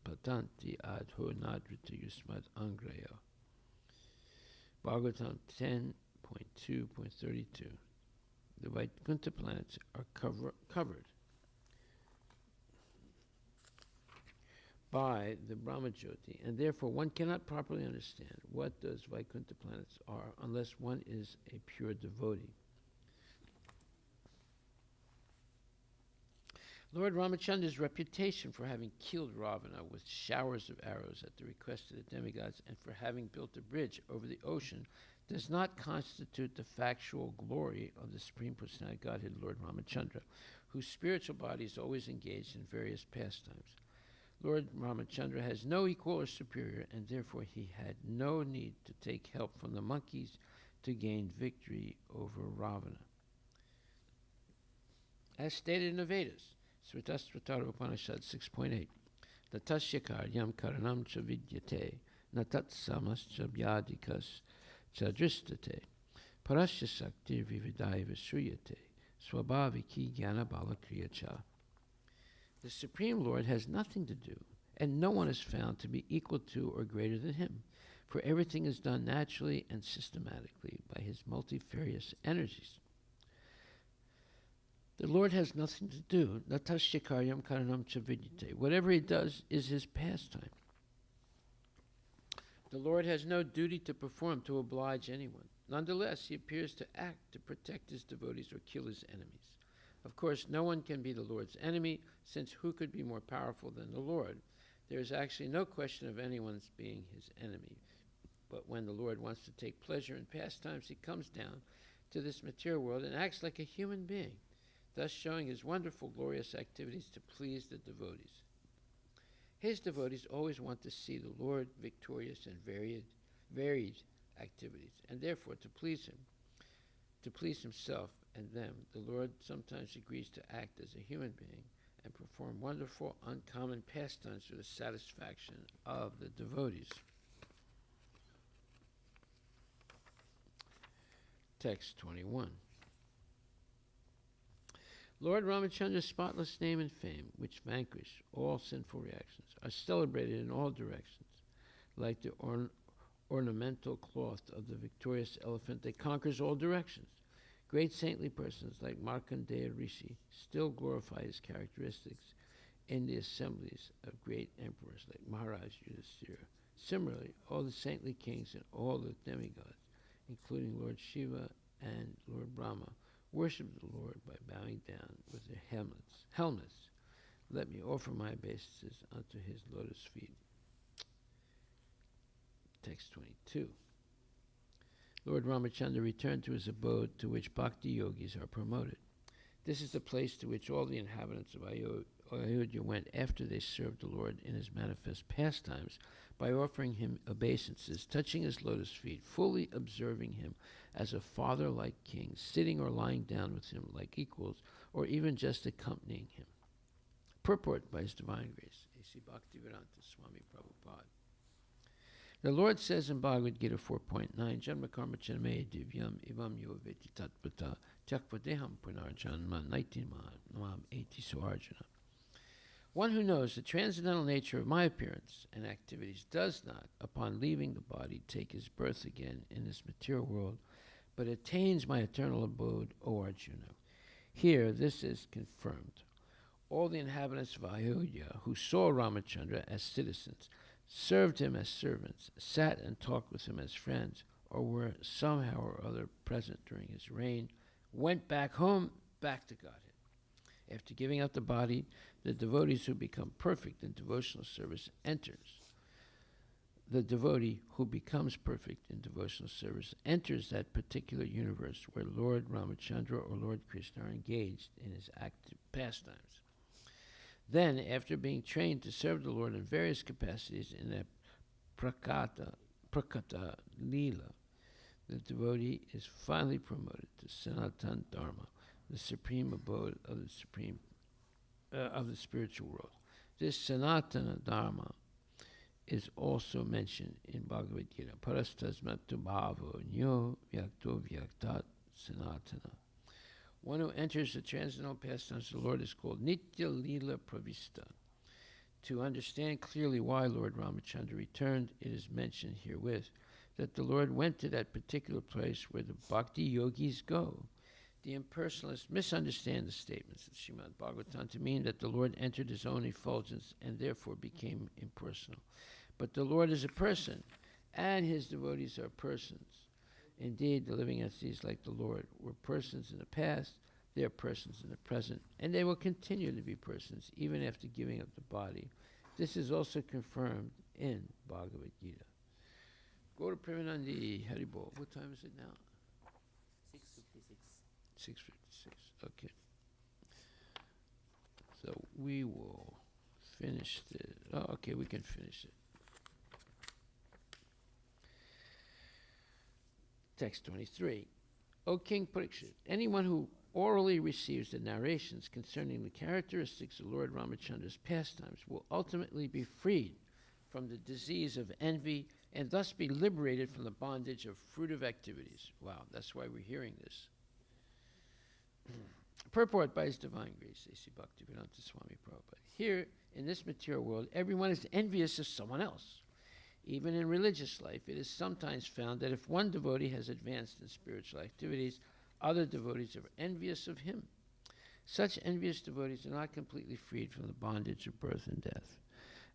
patanti adho nadrita yusmad angraya. Bhagavatam 10.2.32. The Vaikuntha planets are covered by the Brahmajyoti, and therefore one cannot properly understand what those Vaikuntha planets are unless one is a pure devotee. Lord Ramachandra's reputation for having killed Ravana with showers of arrows at the request of the demigods and for having built a bridge over the ocean does not constitute the factual glory of the Supreme Personality Godhead, Lord Ramachandra, whose spiritual body is always engaged in various pastimes. Lord Ramachandra has no equal or superior, and therefore he had no need to take help from the monkeys to gain victory over Ravana. As stated in the Vedas, Sritasvatara Upanishad 6.8, Tatasya yam karanam cha vidyate, natat samas cha vyadikas cha dristate, parasya sakti vividai visuyate, swabhaviki jnana bala kriya cha. The Supreme Lord has nothing to do, and no one is found to be equal to or greater than him, for everything is done naturally and systematically by his multifarious energies. The Lord has nothing to do. Natashikaryam karanam chavidyate. Whatever he does is his pastime. The Lord has no duty to perform to oblige anyone. Nonetheless, he appears to act to protect his devotees or kill his enemies. Of course, no one can be the Lord's enemy, since who could be more powerful than the Lord? There is actually no question of anyone's being his enemy. But when the Lord wants to take pleasure in pastimes, he comes down to this material world and acts like a human being, thus showing his wonderful, glorious activities to please the devotees. His devotees always want to see the Lord victorious in varied activities, and therefore to please him, to please himself and them, the Lord sometimes agrees to act as a human being and perform wonderful, uncommon pastimes for the satisfaction of the devotees. Text 21. Lord Ramachandra's spotless name and fame, which vanquish all sinful reactions, are celebrated in all directions, like the ornamental cloth of the victorious elephant that conquers all directions. Great saintly persons like Markandeya Rishi still glorify his characteristics in the assemblies of great emperors like Maharaj Yudhisthira. Similarly, all the saintly kings and all the demigods, including Lord Shiva and Lord Brahma, worship the Lord by bowing down with their helmets. Let me offer my obeisances unto his lotus feet. Text 22. Lord Ramachandra returned to his abode, to which bhakti yogis are promoted. This is the place to which all the inhabitants of Ayodhya went after they served the Lord in his manifest pastimes by offering him obeisances, touching his lotus feet, fully observing him as a father-like king, sitting or lying down with him like equals, or even just accompanying him. Purport by His Divine Grace, A.C. Bhaktivedanta Swami Prabhupada. The Lord says in Bhagavad Gita 4.9, Janma karma chanme divyam ivam yo veti tatpata tyakvadeham punarjanma naitimam eti suarjuna. One who knows the transcendental nature of my appearance and activities does not, upon leaving the body, take his birth again in this material world, but attains my eternal abode, O Arjuna. Here, this is confirmed. All the inhabitants of Ayodhya who saw Ramachandra as citizens, served him as servants, sat and talked with him as friends, or were somehow or other present during his reign, went back home, back to Godhead. After giving up the body, the devotees who become perfect in devotional service enters. The devotee who becomes perfect in devotional service enters that particular universe where Lord Ramachandra or Lord Krishna are engaged in his active pastimes. Then, after being trained to serve the Lord in various capacities in that prakata lila, the devotee is finally promoted to Sanatan Dharma, the supreme abode of the spiritual world. This Sanatana Dharma is also mentioned in Bhagavad Gita. Parastasmatu bhavo nyo vyakto vyaktat sanatana. One who enters the transcendental pastimes of the Lord is called Nitya Lila Pravista. To understand clearly why Lord Ramachandra returned, it is mentioned herewith that the Lord went to that particular place where the bhakti yogis go. The impersonalists misunderstand the statements of Srimad Bhagavatam to mean that the Lord entered his own effulgence and therefore became impersonal. But the Lord is a person, and his devotees are persons. Indeed, the living entities like the Lord were persons in the past, they are persons in the present, and they will continue to be persons even after giving up the body. This is also confirmed in Bhagavad Gita. Go to Premanandi Haribol. What time is it now? 6:56. 6:56. Okay. So we will finish this. Oh, okay, we can finish it. Text 23. O King Parikshit, anyone who orally receives the narrations concerning the characteristics of Lord Ramachandra's pastimes will ultimately be freed from the disease of envy and thus be liberated from the bondage of fruitive activities. Wow, that's why we're hearing this. Purport by His Divine Grace, A.C. Bhaktivedanta Swami Prabhupada. Here, in this material world, everyone is envious of someone else. Even in religious life, it is sometimes found that if one devotee has advanced in spiritual activities, other devotees are envious of him. Such envious devotees are not completely freed from the bondage of birth and death.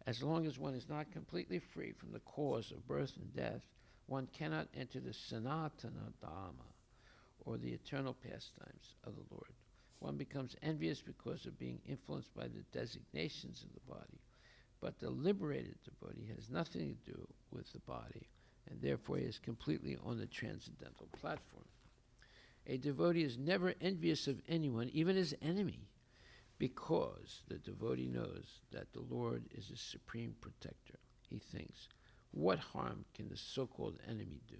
As long as one is not completely free from the cause of birth and death, one cannot enter the Sanatana Dharma, or the eternal pastimes of the Lord. One becomes envious because of being influenced by the designations of the body. But the liberated devotee has nothing to do with the body, and therefore he is completely on the transcendental platform. A devotee is never envious of anyone, even his enemy, because the devotee knows that the Lord is his supreme protector. He thinks, what harm can the so-called enemy do?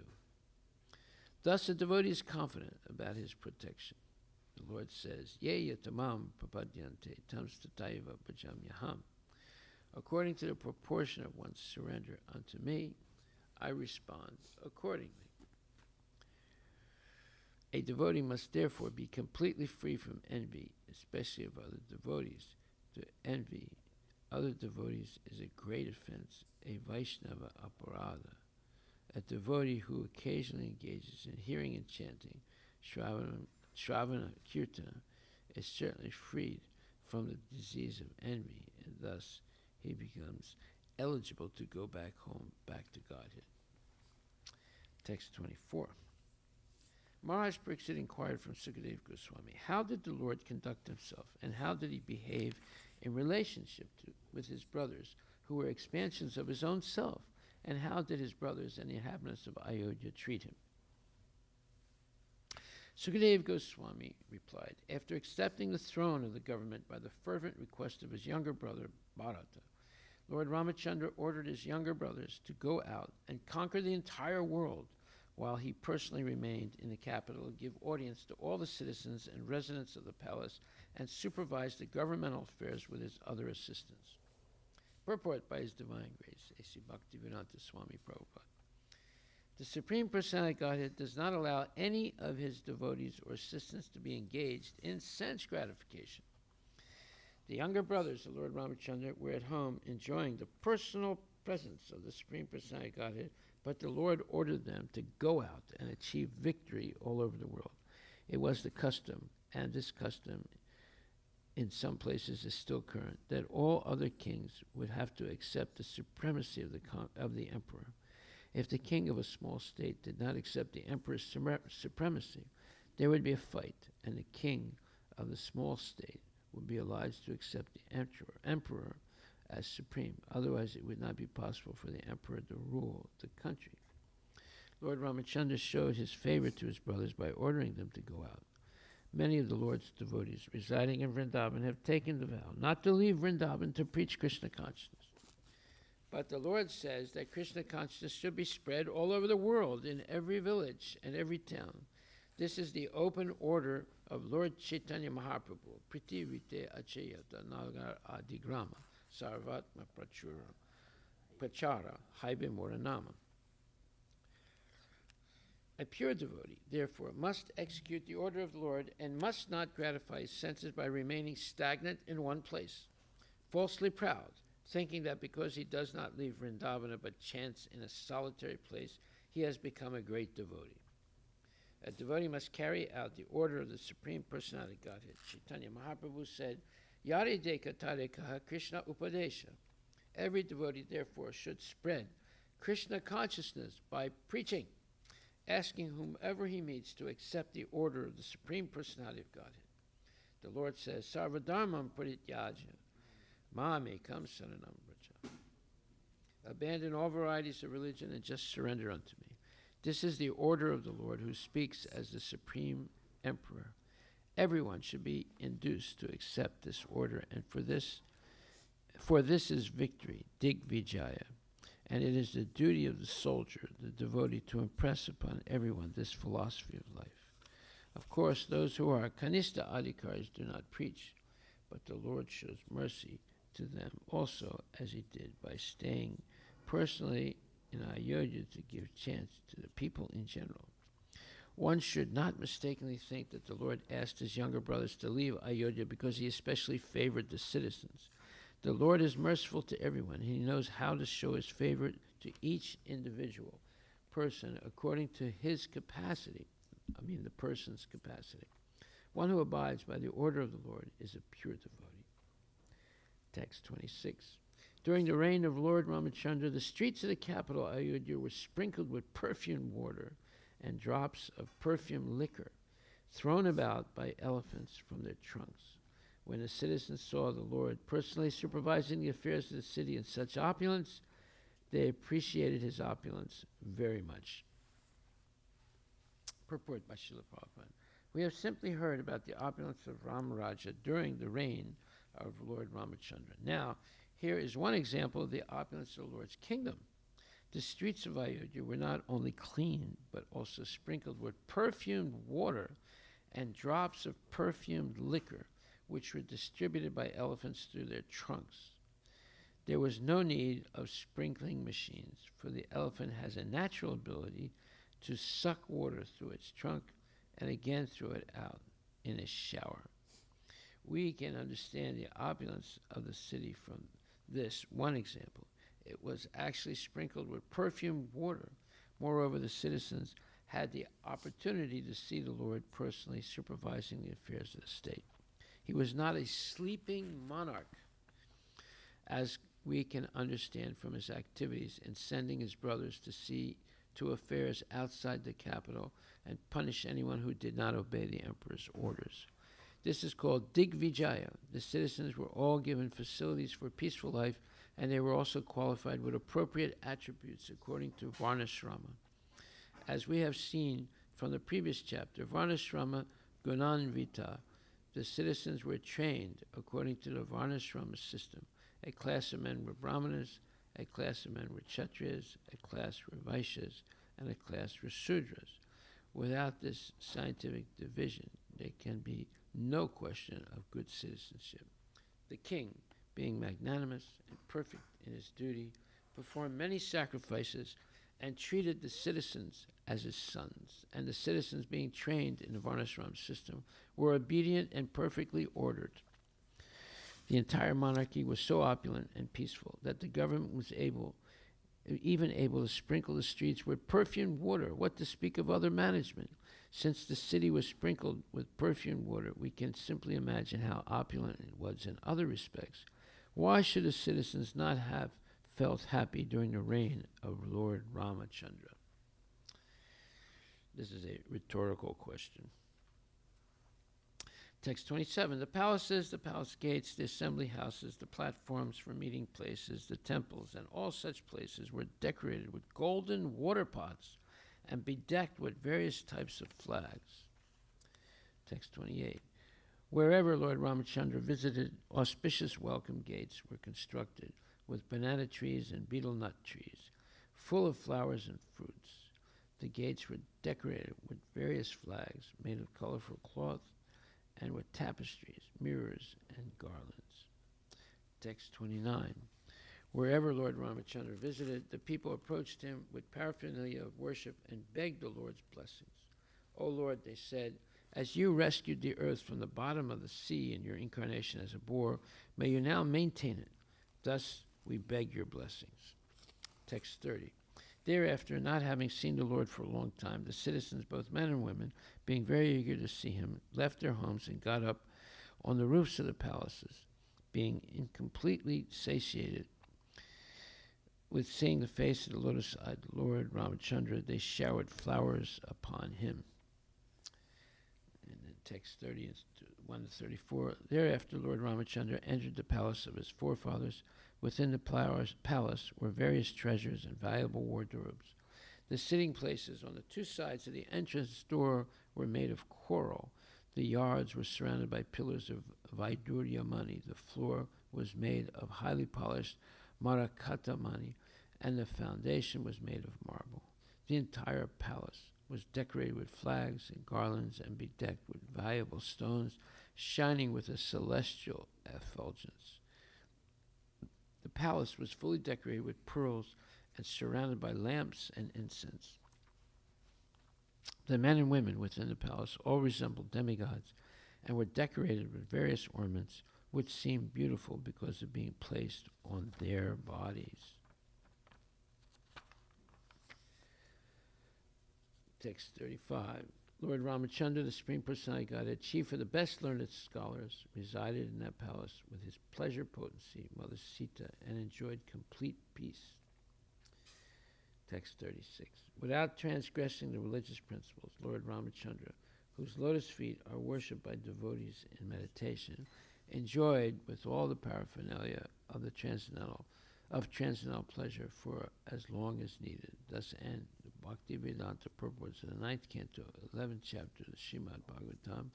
Thus the devotee is confident about his protection. The Lord says, Ye yatamam papadyante tam stataiva bhajamyaham. According to the proportion of one's surrender unto me, I respond accordingly. A devotee must therefore be completely free from envy, especially of other devotees. To envy other devotees is a great offense, a Vaishnava aparada. A devotee who occasionally engages in hearing and chanting Shravana Kirtana is certainly freed from the disease of envy, and thus he becomes eligible to go back home, back to Godhead. Text 24. Maharaj Pariksit inquired from Sukadeva Goswami, how did the Lord conduct himself, and how did he behave in relationship with his brothers, who were expansions of his own self, and how did his brothers and the inhabitants of Ayodhya treat him? Sukadeva Goswami replied, after accepting the throne of the government by the fervent request of his younger brother, Bharata, Lord Ramachandra ordered his younger brothers to go out and conquer the entire world, while he personally remained in the capital and give audience to all the citizens and residents of the palace and supervise the governmental affairs with his other assistants. Purport by His Divine Grace, A.C. Bhaktivedanta Swami Prabhupada. The Supreme Personality of Godhead does not allow any of his devotees or assistants to be engaged in sense gratification. The younger brothers of Lord Ramachandra were at home enjoying the personal presence of the Supreme Personality of Godhead, but the Lord ordered them to go out and achieve victory all over the world. It was the custom, and this custom in some places is still current, that all other kings would have to accept the supremacy of the emperor. If the king of a small state did not accept the emperor's supremacy, there would be a fight, and the king of the small state would be obliged to accept the emperor as supreme. Otherwise, it would not be possible for the emperor to rule the country. Lord Ramachandra showed his favor to his brothers by ordering them to go out. Many of the Lord's devotees residing in Vrindavan have taken the vow not to leave Vrindavan to preach Krishna consciousness. But the Lord says that Krishna consciousness should be spread all over the world, in every village and every town. This is the open order of Lord Chaitanya Mahaprabhu, Priti Rite Achayata Nagar Adigrama, Sarvatma Prachara, Haibe Moranama. A pure devotee, therefore, must execute the order of the Lord and must not gratify his senses by remaining stagnant in one place, falsely proud, thinking that because he does not leave Vrindavana but chants in a solitary place, he has become a great devotee. A devotee must carry out the order of the Supreme Personality of Godhead. Chaitanya Mahaprabhu said, Yare deka tarekaha Krishna upadesha. Every devotee, therefore, should spread Krishna consciousness by preaching, asking whomever he meets to accept the order of the Supreme Personality of Godhead. The Lord says, Sarvadharmam parityaja, mame kam saranam vraja. Abandon all varieties of religion and just surrender unto me. This is the order of the Lord, who speaks as the Supreme Emperor. Everyone should be induced to accept this order, and for this is victory, Digvijaya. And it is the duty of the soldier, the devotee, to impress upon everyone this philosophy of life. Of course, those who are Kanista Adhikaris do not preach, but the Lord shows mercy to them also, as he did by staying personally in Ayodhya to give chance to the people in general. One should not mistakenly think that the Lord asked his younger brothers to leave Ayodhya because he especially favored the citizens. The Lord is merciful to everyone, and he knows how to show his favor to each individual person according to his capacity. The person's capacity. One who abides by the order of the Lord is a pure devotee. Text 26. During the reign of Lord Ramachandra, the streets of the capital Ayodhya were sprinkled with perfumed water and drops of perfumed liquor. thrown about by elephants from their trunks. When the citizens saw the Lord personally supervising the affairs of the city in such opulence, they appreciated his opulence very much. Purport by Srila Prabhupada. We have simply heard about the opulence of Ramaraja during the reign of Lord Ramachandra. Now, here is one example of the opulence of the Lord's kingdom. The streets of Ayodhya were not only clean, but also sprinkled with perfumed water and drops of perfumed liquor, which were distributed by elephants through their trunks. There was no need of sprinkling machines, for the elephant has a natural ability to suck water through its trunk and again throw it out in a shower. We can understand the opulence of the city from this one example. It was actually sprinkled with perfumed water. Moreover, the citizens had the opportunity to see the Lord personally supervising the affairs of the state. He was not a sleeping monarch, as we can understand from his activities in sending his brothers to see to affairs outside the capital and punish anyone who did not obey the emperor's orders. This is called Digvijaya. The citizens were all given facilities for peaceful life, and they were also qualified with appropriate attributes according to Varnashrama. As we have seen from the previous chapter, Varnashrama Gunanvita, the citizens were trained according to the Varnashrama system. A class of men were Brahmanas, a class of men were Kshatriyas, a class were Vaishyas, and a class were Sudras. Without this scientific division, there can be no question of good citizenship. The king, being magnanimous and perfect in his duty, performed many sacrifices and treated the citizens as his sons. And the citizens, being trained in the Varnashram system, were obedient and perfectly ordered. The entire monarchy was so opulent and peaceful that the government was even able to sprinkle the streets with perfumed water. What to speak of other management? Since the city was sprinkled with perfumed water, we can simply imagine how opulent it was in other respects. Why should the citizens not have felt happy during the reign of Lord Ramachandra? This is a rhetorical question. Text 27, the palaces, the palace gates, the assembly houses, the platforms for meeting places, the temples, and all such places were decorated with golden water pots and bedecked with various types of flags. Text 28, wherever Lord Ramachandra visited, auspicious welcome gates were constructed with banana trees and betel nut trees, full of flowers and fruits. The gates were decorated with various flags made of colorful cloth and with tapestries, mirrors, and garlands. Text 29. Wherever Lord Ramachandra visited, the people approached him with paraphernalia of worship and begged the Lord's blessings. O Lord, they said, as you rescued the earth from the bottom of the sea in your incarnation as a boar, may you now maintain it. Thus we beg your blessings. Text 30. Thereafter, not having seen the Lord for a long time, the citizens, both men and women, being very eager to see him, left their homes and got up on the roofs of the palaces. Being incompletely satiated with seeing the face of the lotus-eyed Lord Ramachandra, they showered flowers upon him. And then text 31 to 34. Thereafter, Lord Ramachandra entered the palace of his forefathers. Within the palace were various treasures and valuable wardrobes. The sitting places on the two sides of the entrance door were made of coral. The yards were surrounded by pillars of Vaiduryamani. The floor was made of highly polished Marakatamani, and the foundation was made of marble. The entire palace was decorated with flags and garlands and bedecked with valuable stones, shining with a celestial effulgence. The palace was fully decorated with pearls and surrounded by lamps and incense. The men and women within the palace all resembled demigods and were decorated with various ornaments which seemed beautiful because of being placed on their bodies. Text 35. Lord Ramachandra, the Supreme Personality Godhead, chief of the best learned scholars, resided in that palace with his pleasure potency, Mother Sita, and enjoyed complete peace. Text 36. Without transgressing the religious principles, Lord Ramachandra, whose lotus feet are worshipped by devotees in meditation, enjoyed with all the paraphernalia of the transcendental pleasure for as long as needed. Thus end the Bhaktivedanta purports of the 9th canto, 11th chapter of the Srimad Bhagavatam,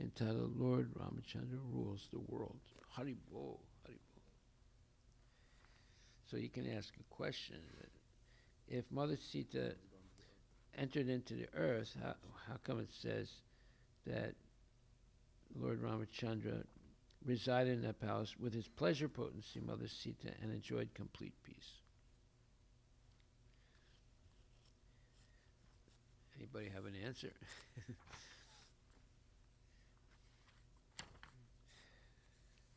entitled Lord Ramachandra Rules the World. Hari Bol, Hari Bol. So you can ask a question that if Mother Sita entered into the earth, how come it says that Lord Ramachandra resided in that palace with his pleasure potency, Mother Sita, and enjoyed complete peace? Anybody have an answer?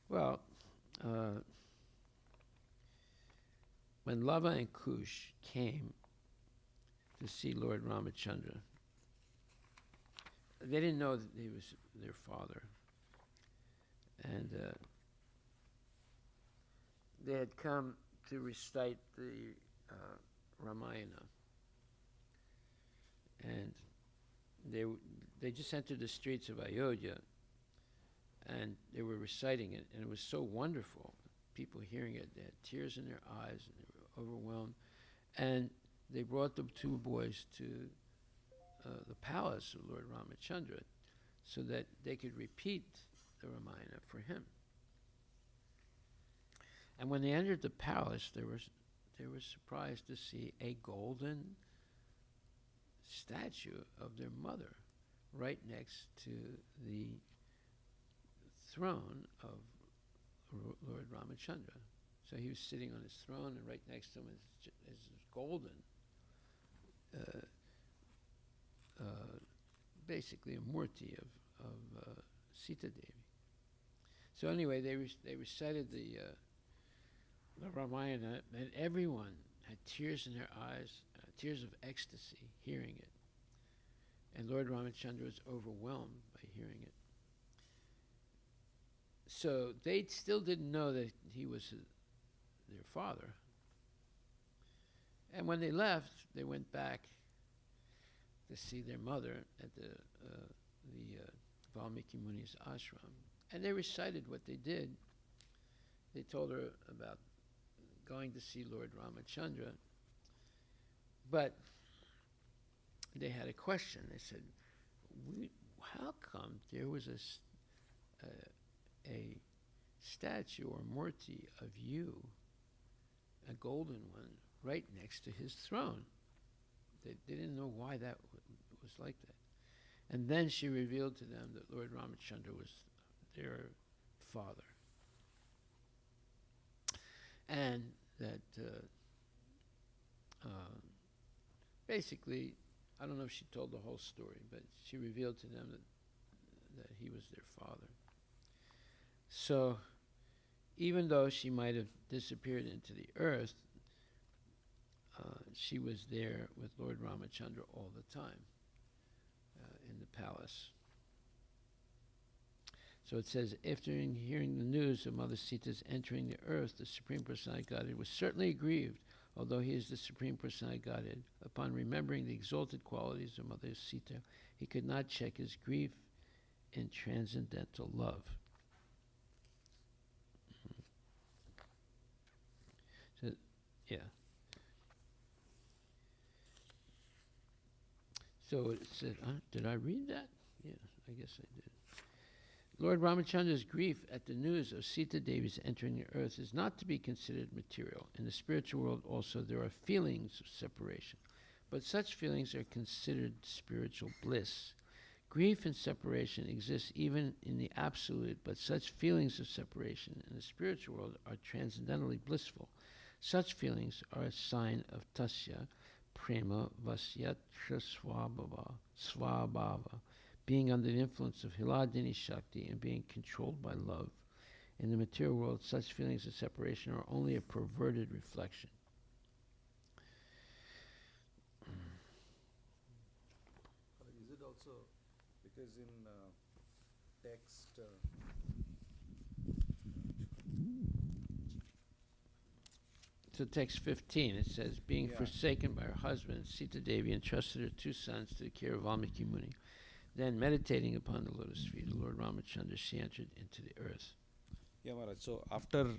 Well, when Lava and Kush came to see Lord Ramachandra, they didn't know that he was their father. And they had come to recite the Ramayana. And they just entered the streets of Ayodhya, and they were reciting it, and it was so wonderful. People hearing it, they had tears in their eyes, and they were overwhelmed. And they brought the two boys to the palace of Lord Ramachandra so that they could repeat the Ramayana for him. And when they entered the palace, they were surprised to see a golden statue of their mother right next to the throne of Lord Ramachandra. So he was sitting on his throne, and right next to him is this golden, basically a murti of Sita Devi. So anyway, they recited the Ramayana, and everyone had tears in their eyes, tears of ecstasy hearing it. And Lord Ramachandra was overwhelmed by hearing it. So they still didn't know that he was their father. And when they left, they went back to see their mother at the Valmiki Muni's ashram. And they recited what they did. They told her about going to see Lord Ramachandra. But they had a question. They said, how come there was a statue or murti of you, a golden one, right next to his throne? They didn't know why that was like that. And then she revealed to them that Lord Ramachandra was their father. And that basically, I don't know if she told the whole story, but she revealed to them that he was their father. So even though she might have disappeared into the earth, she was there with Lord Ramachandra all the time in the palace. So it says, after hearing the news of Mother Sita's entering the earth, the Supreme Personality Godhead was certainly grieved, although he is the Supreme Personality Godhead. Upon remembering the exalted qualities of Mother Sita, he could not check his grief in transcendental love. So, yeah. So it said, did I read that? Yeah, I guess I did. Lord Ramachandra's grief at the news of Sita Devi's entering the earth is not to be considered material. In the spiritual world also there are feelings of separation, but such feelings are considered spiritual bliss. Grief and separation exist even in the absolute, but such feelings of separation in the spiritual world are transcendentally blissful. Such feelings are a sign of tasya, prema, vasyatra swabhava, being under the influence of Hiladini Shakti and being controlled by love. In the material world, such feelings of separation are only a perverted reflection. Is it also because in text So text 15, it says, being forsaken by her husband, Sita Devi entrusted her two sons to the care of Valmiki Muni. Then, meditating upon the lotus feet of Lord Ramachandra, she entered into the earth. Yeah, Maharaj. So after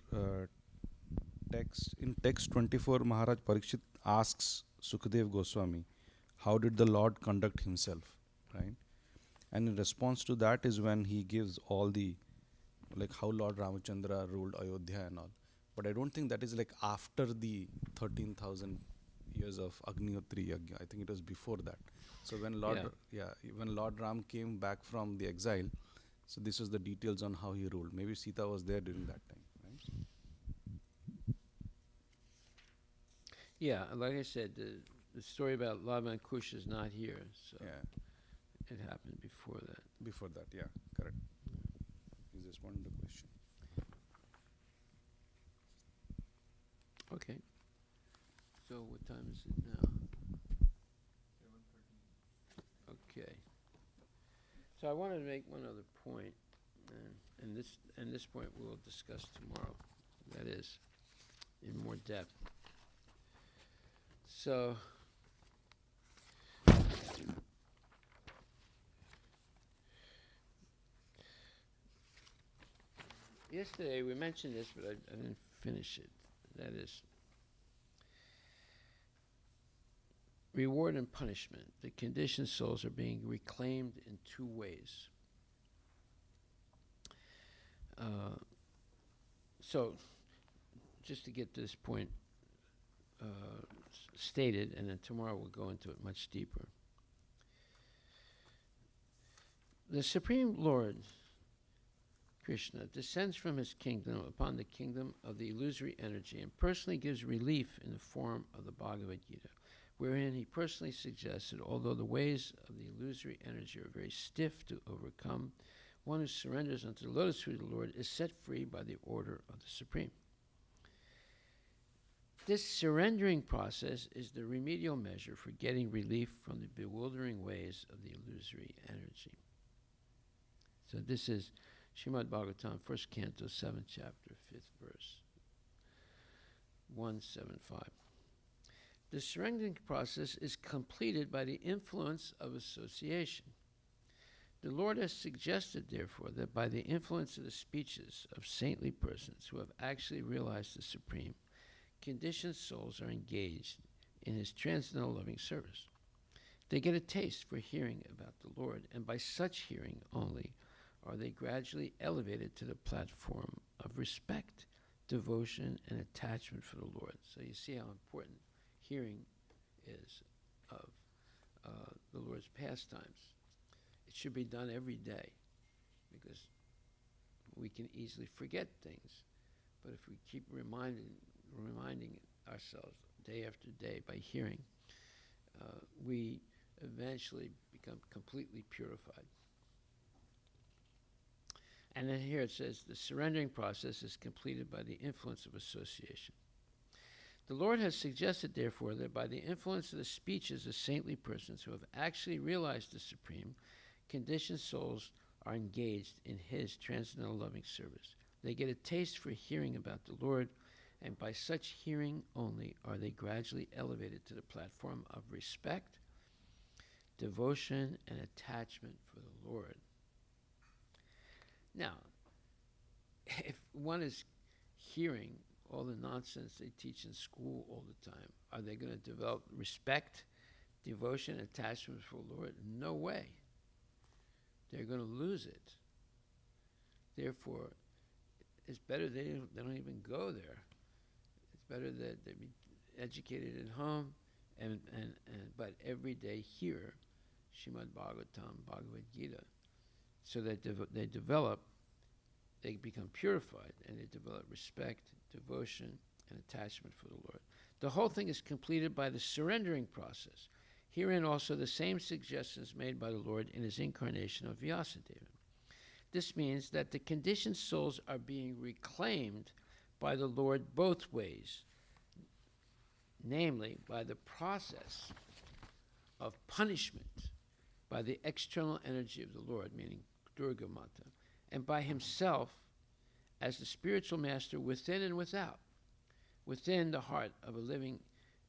text 24, Maharaj Parikshit asks Sukadev Goswami, how did the Lord conduct himself, right? And in response to that is when he gives all the, like how Lord Ramachandra ruled Ayodhya and all. But I don't think that is like after the 13,000 years of Agnihotri Yajna. I think it was before that. So when when Lord Ram came back from the exile, so this was the details on how he ruled. Maybe Sita was there during that time, right? Yeah, like I said, the story about Lava and Kush is not here, so it happened before that. Before that, yeah, correct. He's responding to the question. Okay. So what time is it now? 7:13. Okay. So I wanted to make one other point, and this point we will discuss tomorrow. That is, in more depth. So yesterday we mentioned this, but I didn't finish it. That is, reward and punishment. The conditioned souls are being reclaimed in two ways. So, just to get this point stated, and then tomorrow we'll go into it much deeper. The Supreme Lord, Krishna, descends from his kingdom upon the kingdom of the illusory energy and personally gives relief in the form of the Bhagavad Gita, wherein he personally suggests that although the ways of the illusory energy are very stiff to overcome, one who surrenders unto the lotus feet of the Lord is set free by the order of the Supreme. This surrendering process is the remedial measure for getting relief from the bewildering ways of the illusory energy. So this is Srimad Bhagavatam, 1st Canto, 7th chapter, 5th verse, 175. The surrendering process is completed by the influence of association. The Lord has suggested, therefore, that by the influence of the speeches of saintly persons who have actually realized the Supreme, conditioned souls are engaged in his transcendental loving service. They get a taste for hearing about the Lord, and by such hearing only are they gradually elevated to the platform of respect, devotion, and attachment for the Lord. So you see how important hearing is of the Lord's pastimes. It should be done every day, because we can easily forget things. But if we keep reminding ourselves day after day by hearing, we eventually become completely purified. And then here it says, the surrendering process is completed by the influence of association. The Lord has suggested, therefore, that by the influence of the speeches of saintly persons who have actually realized the Supreme, conditioned souls are engaged in his transcendental loving service. They get a taste for hearing about the Lord, and by such hearing only are they gradually elevated to the platform of respect, devotion, and attachment for the Lord. Now, if one is hearing all the nonsense they teach in school all the time, are they going to develop respect, devotion, attachment for the Lord? No way. They're going to lose it. Therefore, it's better they don't even go there. It's better that they be educated at home, but every day hear Srimad Bhagavatam, Bhagavad Gita, so that they become purified, and they develop respect, devotion, and attachment for the Lord. The whole thing is completed by the surrendering process. Herein also the same suggestions made by the Lord in his incarnation of Vyasadeva. This means that the conditioned souls are being reclaimed by the Lord both ways, namely by the process of punishment by the external energy of the Lord, meaning Durga Mata, and by himself as the spiritual master within and without, within the heart of a living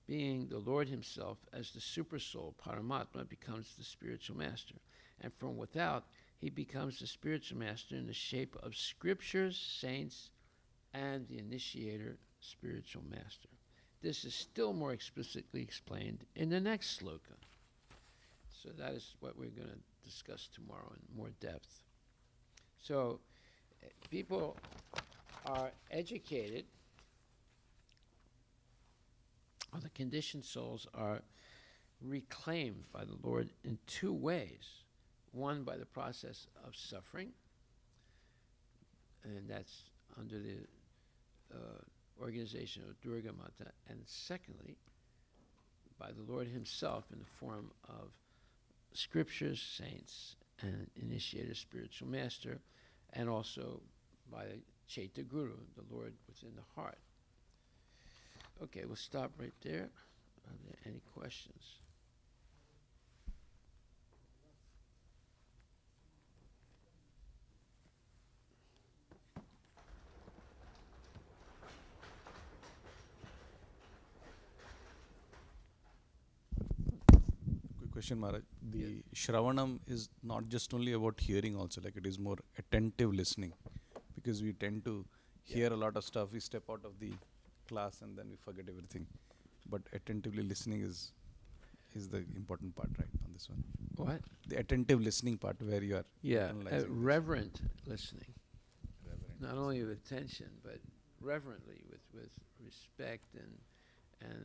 being the Lord himself as the super soul, Paramatma, becomes the spiritual master. And from without, he becomes the spiritual master in the shape of scriptures, saints, and the initiator, spiritual master. This is still more explicitly explained in the next sloka. So that is what we're going to discuss tomorrow in more depth. So people are educated, or the conditioned souls are reclaimed by the Lord in two ways. One, by the process of suffering, and that's under the organization of Durga Mata, and secondly, by the Lord himself in the form of scriptures, saints, and initiated spiritual master, and also by Chaita Guru, the Lord within the heart. Okay, we'll stop right there. Are there any questions? Quick question, Maharaj. The Shravanam is not just only about hearing also, like it is more attentive listening. Because we tend to hear a lot of stuff, we step out of the class and then we forget everything. But attentively listening is the important part, right, on this one. What? The attentive listening part where you are analyzing this. Reverent listening. Reverent Not only with attention, but reverently, with respect and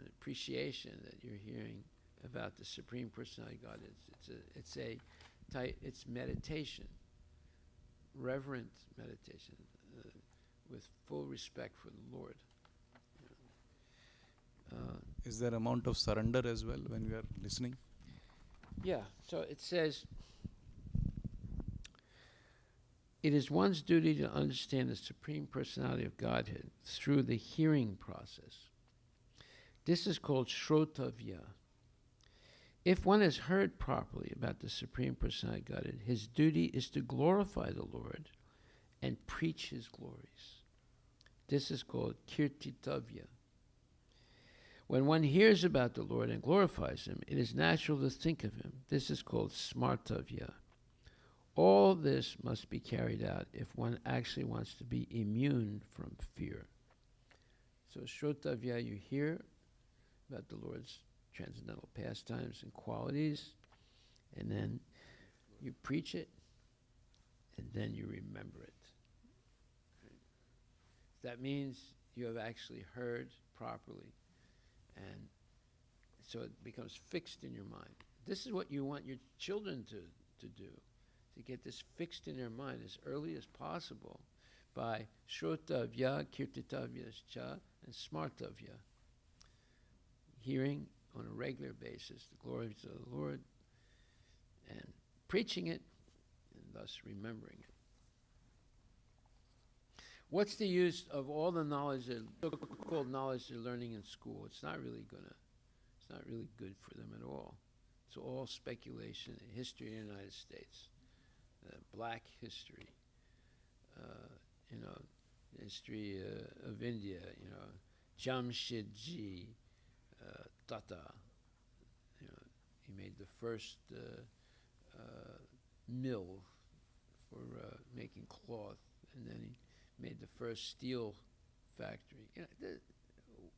appreciation that you're hearing about the Supreme Personality of God. It's meditation, reverent meditation, with full respect for the Lord. Is there amount of surrender as well when we are listening? Yeah, so it says, it is one's duty to understand the Supreme Personality of Godhead through the hearing process. This is called Shrotavya. If one has heard properly about the Supreme Personality of Godhead, his duty is to glorify the Lord and preach his glories. This is called Kirtitavya. When one hears about the Lord and glorifies him, it is natural to think of him. This is called Smartavya. All this must be carried out if one actually wants to be immune from fear. So Shrotavya, you hear about the Lord's transcendental pastimes and qualities, and then you preach it, and then you remember it. That means you have actually heard properly, and so it becomes fixed in your mind. This is what you want your children to do, to get this fixed in their mind as early as possible by Shrotavya, Kirtitavya, and Smartavya. Hearing on a regular basis the glories of the Lord and preaching it and thus remembering it. What's the use of all the knowledge, so-called knowledge they're learning in school? It's not really good for them at all. It's all speculation. History of the United States, black history, history of India, Jamshedji Tata, he made the first mill for making cloth, and then he made the first steel factory.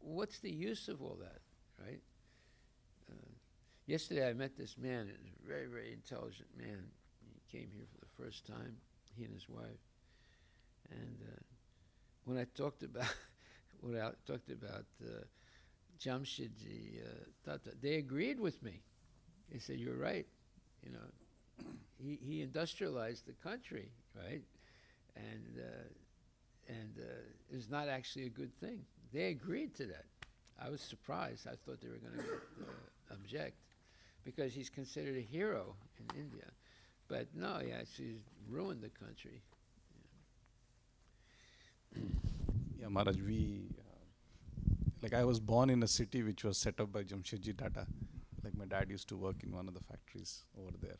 What's the use of all that, right? Yesterday I met this man, a very, very intelligent man. He came here for the first time, he and his wife. And when I talked about Jamshedji Tata, they agreed with me. They said, "You're right. He industrialized the country, right? And it's not actually a good thing." They agreed to that. I was surprised. I thought they were going to object, because he's considered a hero in India. But no, he actually ruined the country. Yeah, Maharaj, I was born in a city which was set up by Jamshedji Tata. Like my dad used to work in one of the factories over there.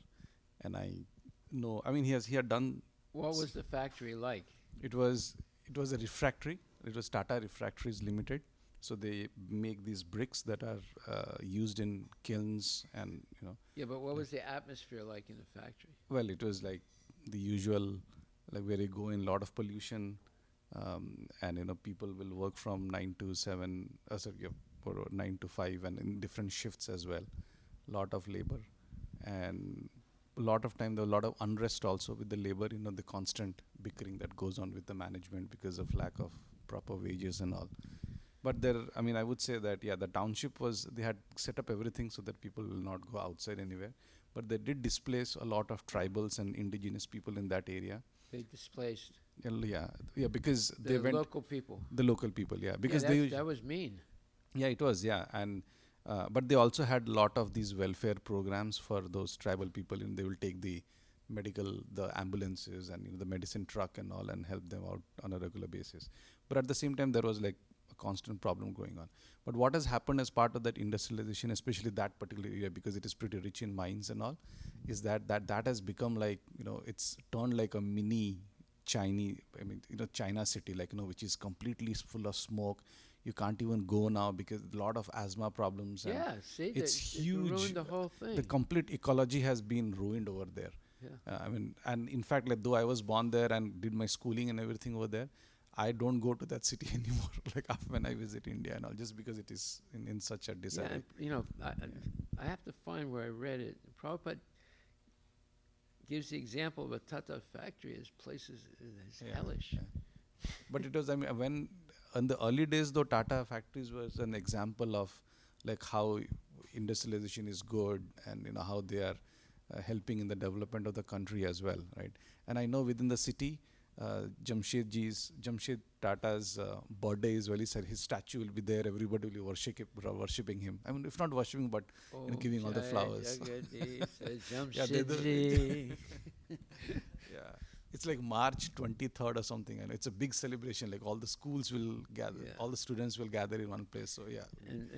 And I know, he had done... What was the factory like? It was a refractory. It was Tata Refractories Limited. So they make these bricks that are used in kilns, and Yeah, but what was the atmosphere like in the factory? well, it was like the usual, like where you go in, lot of pollution, and people will work from 9 to 7, sorry, yeah, or 9 to 5, and in different shifts as well. Lot of labor, and a lot of time there was a lot of unrest also with the labor. The constant bickering that goes on with the management because of lack of proper wages and all. But there, I mean, I would say that the township they had set up everything so that people will not go outside anywhere. But they did displace a lot of tribals and indigenous people in that area. They displaced Yeah, because they the went local people. the local people, because That was mean. yeah, it was, and but they also had a lot of these welfare programs for those tribal people, and they will take the ambulances and the medicine truck and all, and help them out on a regular basis. But at the same time, there was like a constant problem going on. But what has happened as part of that industrialization, especially that particular area, because it is pretty rich in mines and all, is that has become like, it's turned like a mini China city, like, which is completely full of smoke. You can't even go now because a lot of asthma problems. And See, it's huge. It ruined the whole thing. The complete ecology has been ruined over there. Yeah. And in fact, like, though I was born there and did my schooling and everything over there, I don't go to that city anymore. Like when I visit India and all, just because it is in such a disarray. Yeah, I have to find where I read it. Prabhupada gives the example of a Tata factory as places as hellish. Yeah. But it was, when in the early days, though, Tata factories was an example of like how industrialization is good, and how they are helping in the development of the country as well, right? And I know within the city, Jamshed Tata's birthday is very sad. His statue will be there. Everybody will be worshipping him. I mean, if not worshipping, but giving all the flowers. Yeah, it's like March 23rd or something, and it's a big celebration. Like all the schools will gather, all the students will gather in one place. So yeah. And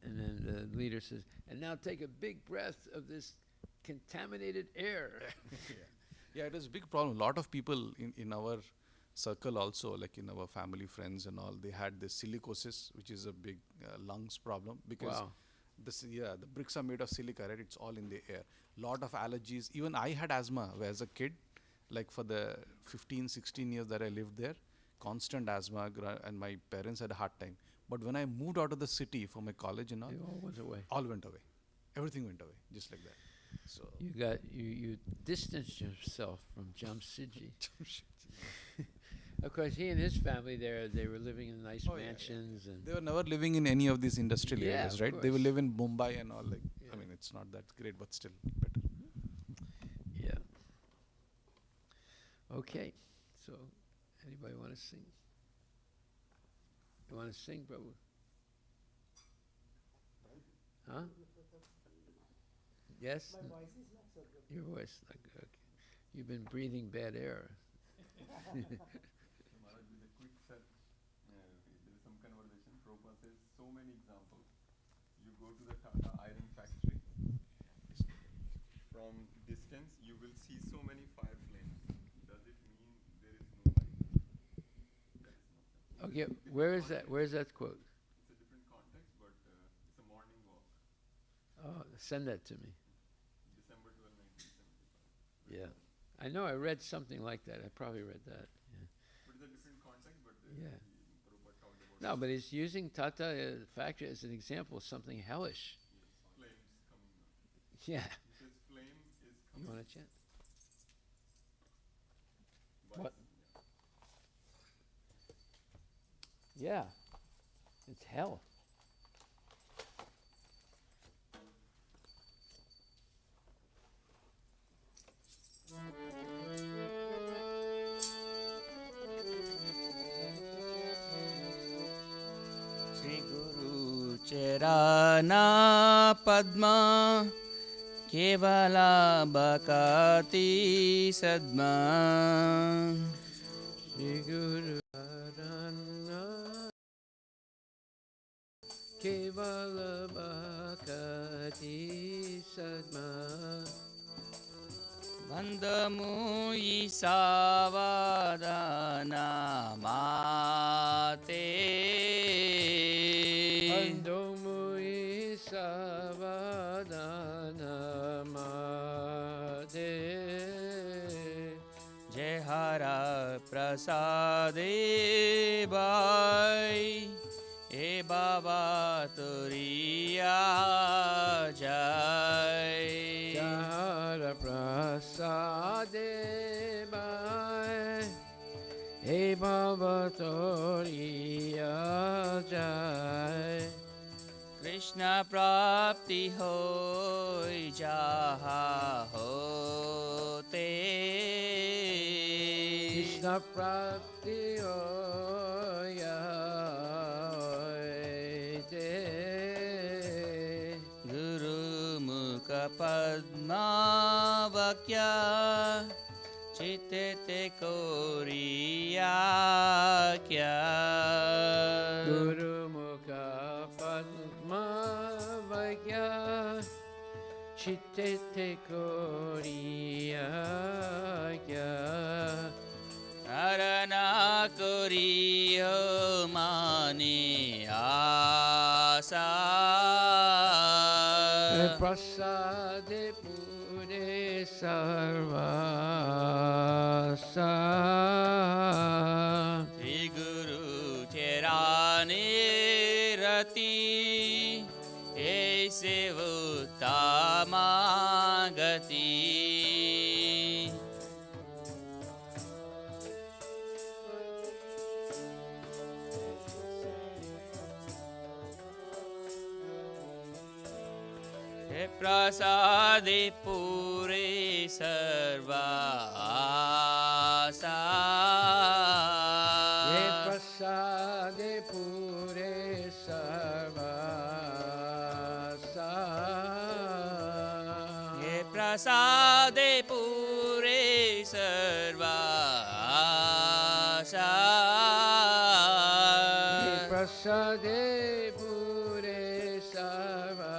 then the leader says, "And now take a big breath of this contaminated air." Yeah, it was a big problem. A lot of people in our circle also, like in our family, friends and all, they had this silicosis, which is a big lungs problem, because the bricks are made of silica, right? It's all in the air. Lot of allergies. Even I had asthma as a kid, like for the 15, 16 years that I lived there, constant asthma, and my parents had a hard time. But when I moved out of the city for my college and all, It all went away. all went away. Everything went away, just like that. So You distanced yourself from Jamshedji. Of course, he and his family they were living in nice mansions, and they were never living in any of these industrial Yeah, areas, of right? They will course. live in Mumbai and all. Like, I mean, it's not that great, but still better. yeah. Okay, so anybody want to sing? You want to sing, Prabhu? Huh? Yes? My voice is not so good. Your voice, like, okay. You've been breathing bad air. Maharaj, with a quick set, there is some conversation. Prabhupada says so many examples. You go to the Tata iron factory. From distance, you will see so many fire flames. Does it mean there is no light? That is not. Okay, where is that? Where's that quote? It's a different context, but it's a morning walk. Oh, send that to me. December 12, 1975. Yeah. I know I read something like that. I probably read that. Yeah. But it's a different context, but Yeah. Prabhupada talked about No, but he's using Tata factory as an example of something hellish. flames coming out. Yeah. He says flame is You coming. want to chant? What? Yeah. It's hell. Shri गुरु चरना पद्मा केवला बकति Sadma Shri Guru Arana Kevala Bhakati Sadma बन्दमुई सावधाना माते जय हरा प्रसादे by ए बाबा तुरिया जय Jara prasade bai Hey Baba Toriya Jai Krishna प्राप्ति होय जहाँ होते Krishna Prapti Oya Oite गुरुमुख पद्मावक्या चित्ते कोरिया क्या Guru Mukha Padma Vaikya Chitte Koriya Kya अरना कोरियो माने आशा Prasade Pure Sarvasa श्री गुरु चेराने रति ऐसे उत्तमा गति हे प्रसादे पूरे सर्वा आशा Ye Prasade Pure Sarvasa हे प्रसादे पूरे सर्वा आशा Ye Prasade Pure Sarvasa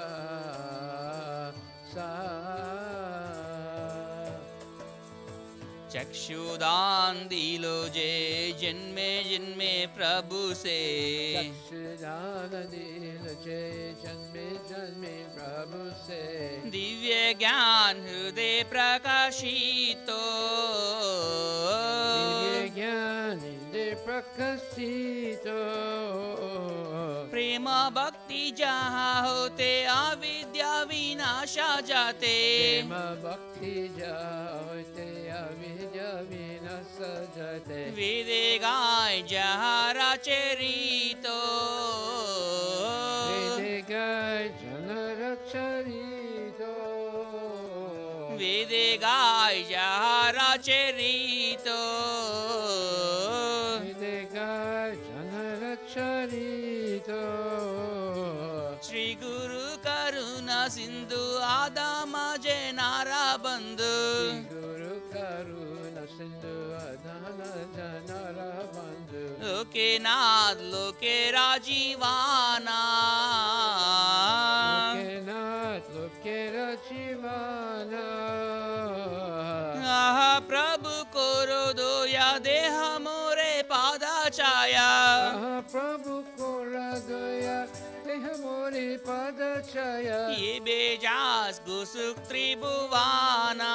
चक्षुदान दिलो जे जन्मे जन्मे प्रभु से चक्षुदान दिल जय जन्मे जन्मे प्रभु से दिव्य ज्ञान हृदय प्रकाशितो दिव्य ज्ञान दे प्रकाशितो प्रेम भक्ति जहाँ होते अविद्या विनाशा जाते प्रेम भक्ति जाते अविद्या विनाश जाते वेदे गाय जहाँ रचरितो वेदे गाय जनर चरितो वेदे गाय जहाँ रचरितो वेदे गाय जनर चरितो श्री गुरु करुणा सिंधु आदम जनारा बंधु गुरु करुणा सिंधु अधन जनर बंधु लोके नाथ लोके राजीवाना लोकेनाथ लोके रचिवाना आह प्रभु कोरो दोया देह मोरे पादा छाया प्रभु को दया देह मोरे पद छाया ये बेजास गुसुक त्रिभुवाना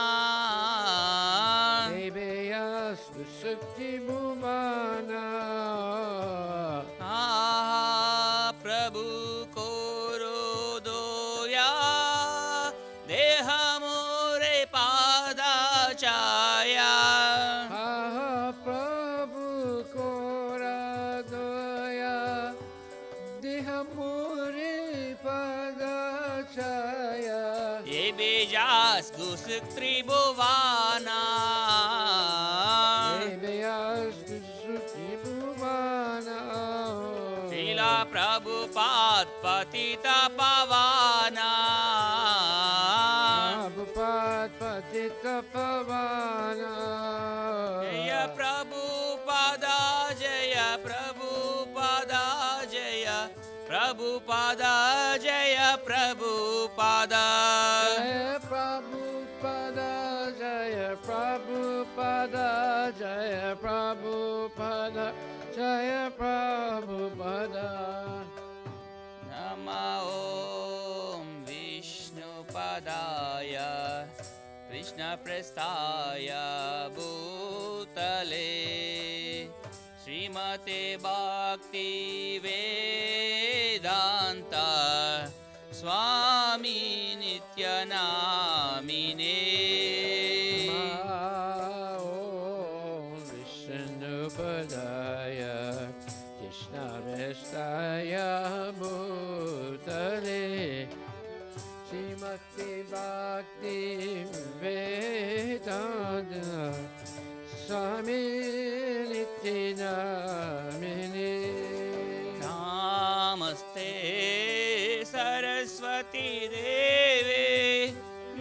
देवयास सुक्ति भुवाना आह प्रभु कोरो दोया देह मोरे पादा छाया प्रभु को दया देह मोरे पद छाया ये बेजास गुसुक त्रिभुवाना देवयास सुक्ति भुवाना लीला प्रभुपाद पतिता पावाना प्रभुपाद पतित पवाना जय प्रभुपादा जय प्रभुपादा जय प्रभुपादा जय प्रभुपादा जय प्रभुपादा जय प्रभुपादा जय प्रभुपादा जय प्रभुपादा नमो ॐ विष्णुपदाय कृष्णप्रस्थाय भूतले श्रीमते भक्तिवेदान्त स्वामी नित्यनामिने Vishnupadaya Krishna Vestaya Bhutale Srimati Bhakti Vedanta Swami Nityanamini Namaste Saraswati Deve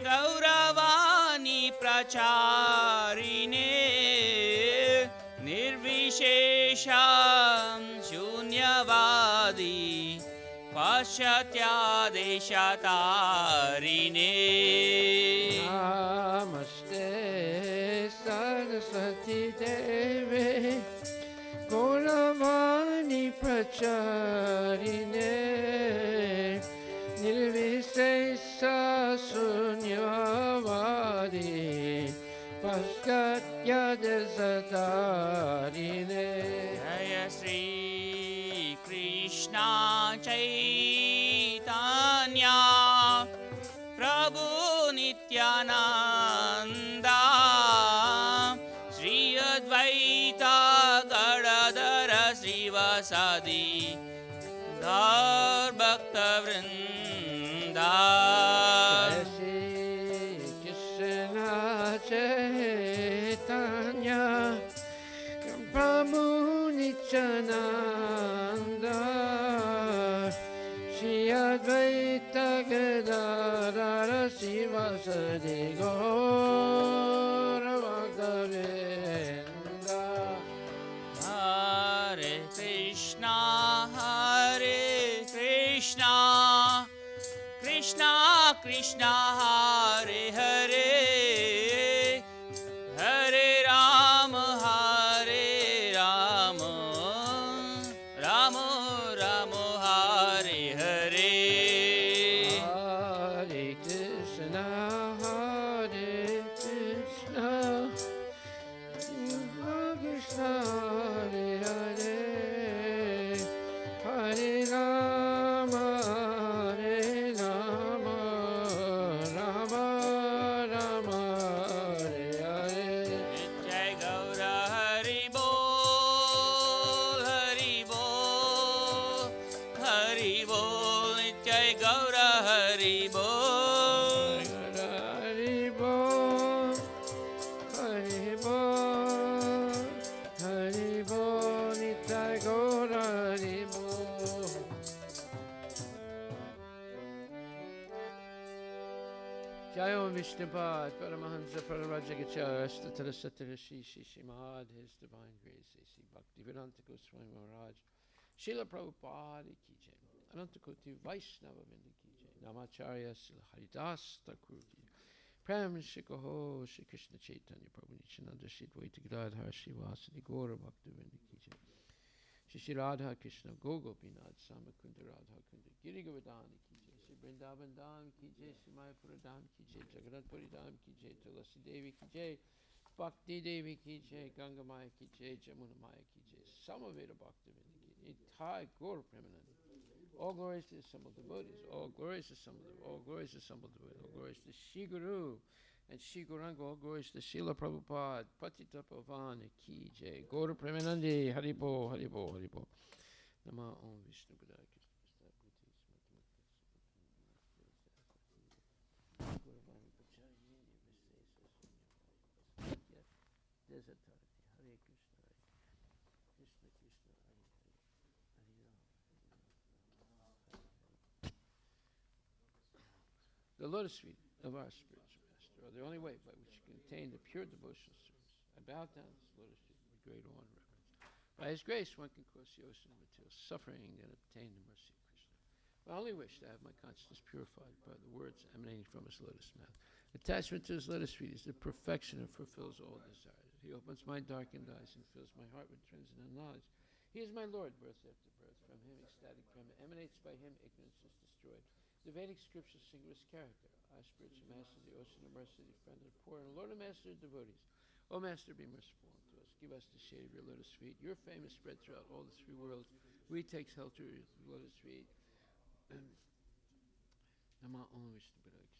Gauravani Pracharine Nirvishesham Shunyavadi Paschatyadeshatarine Namaste Saraswati Deve Gauravani Pracharine Nirvishesha Sunyavadi Paschatyadesatarine Jaya Sri Krishna Chaitanya Prabhu Nityananda Sri Advaita Gadadhara Srivasadi Gaur Bhakta Vrinda Shri Krishna Chaitanya Prabhu Nityananda Shri Advaita Gadadhara Srivasadi Gaur Bhakta Vrinda Hare Krishna Krishna Krishna Hare Hare Hare Rama Rama Rama Hare Hare Hare Krishna Krishna Krishna Hare Hare Hare Rama Rama Rama Hare Hare Jai Gaura Hari Bol Hari Bol Hari Bol Jai Gaura Hari Bol Hari Bol Hari Bol Hari Bol Nitai Gaura Hari Bol Jai Om Vishnupad Paramahansa Pararajagacharya Statara Satara Shri Mahad His Divine Grace A.C. Bhaktivedanta Goswami Maharaj Srila Prabhupada Ki Jai Ananta Koti Vaishnava Vrinda Ki Jai Namacharya Srila Haridas Thakur Ki Jai Prem Shikoho Shri Krishna Chaitanya Prabhu Nityananda Shri Dvaita Gadadhar Shri Vasadi Gaura Bhaktivedanta Ki Jai Shri Radha Krishna Gogopinath Samakunda Radha Kunda Giri Govardhana Ki Jai Shri Vrindavan Dham Ki Jai Shri Mayapura Dham Ki Jai Jagannath Puri Dham Ki Jai Tulasi Devi Ki Jai Bhakti Devi Ki Jai Ganga Maya Ki Jai Jamuna Maya Ki Jai Samaveda Bhaktivedanta Ki Jai Thai Gaur Premanand all glories to the assembled devotees, all glories to assembled devotees, all glories to assembled devotees, all glories to Shri Guru and Shri Gauranga, all glories to Srila Prabhupada, Patita Pavana Ki Jai, Gaura Premanandi, Haribo, Haribo, Haribo. Nama Om Vishnu Padaya Hare Krishna, Krishna Krishna, Hare Hare, Hare Rama. The lotus feet of our spiritual master are the only way by which you can attain the pure devotional service. I bow down to this lotus feet with great awe and reverence. By His grace, one can cross the ocean of material suffering and obtain the mercy of Krishna. I only wish to have my consciousness purified by the words emanating from His lotus mouth. Attachment to His lotus feet is the perfection and fulfills all desires. He opens my darkened eyes and fills my heart with transcendental knowledge. He is my Lord, birth after birth. From Him, ecstatic prema emanates. By Him, ignorance is destroyed. The Vedic scriptures sing of His character. our spiritual master, the ocean of mercy, the friend of the poor, and Lord and master of devotees. O Master, be merciful unto us. Give us the shade of your lotus feet. Your fame is spread throughout all the three worlds. We take shelter of your lotus feet. Nama Om Vishnu Padaya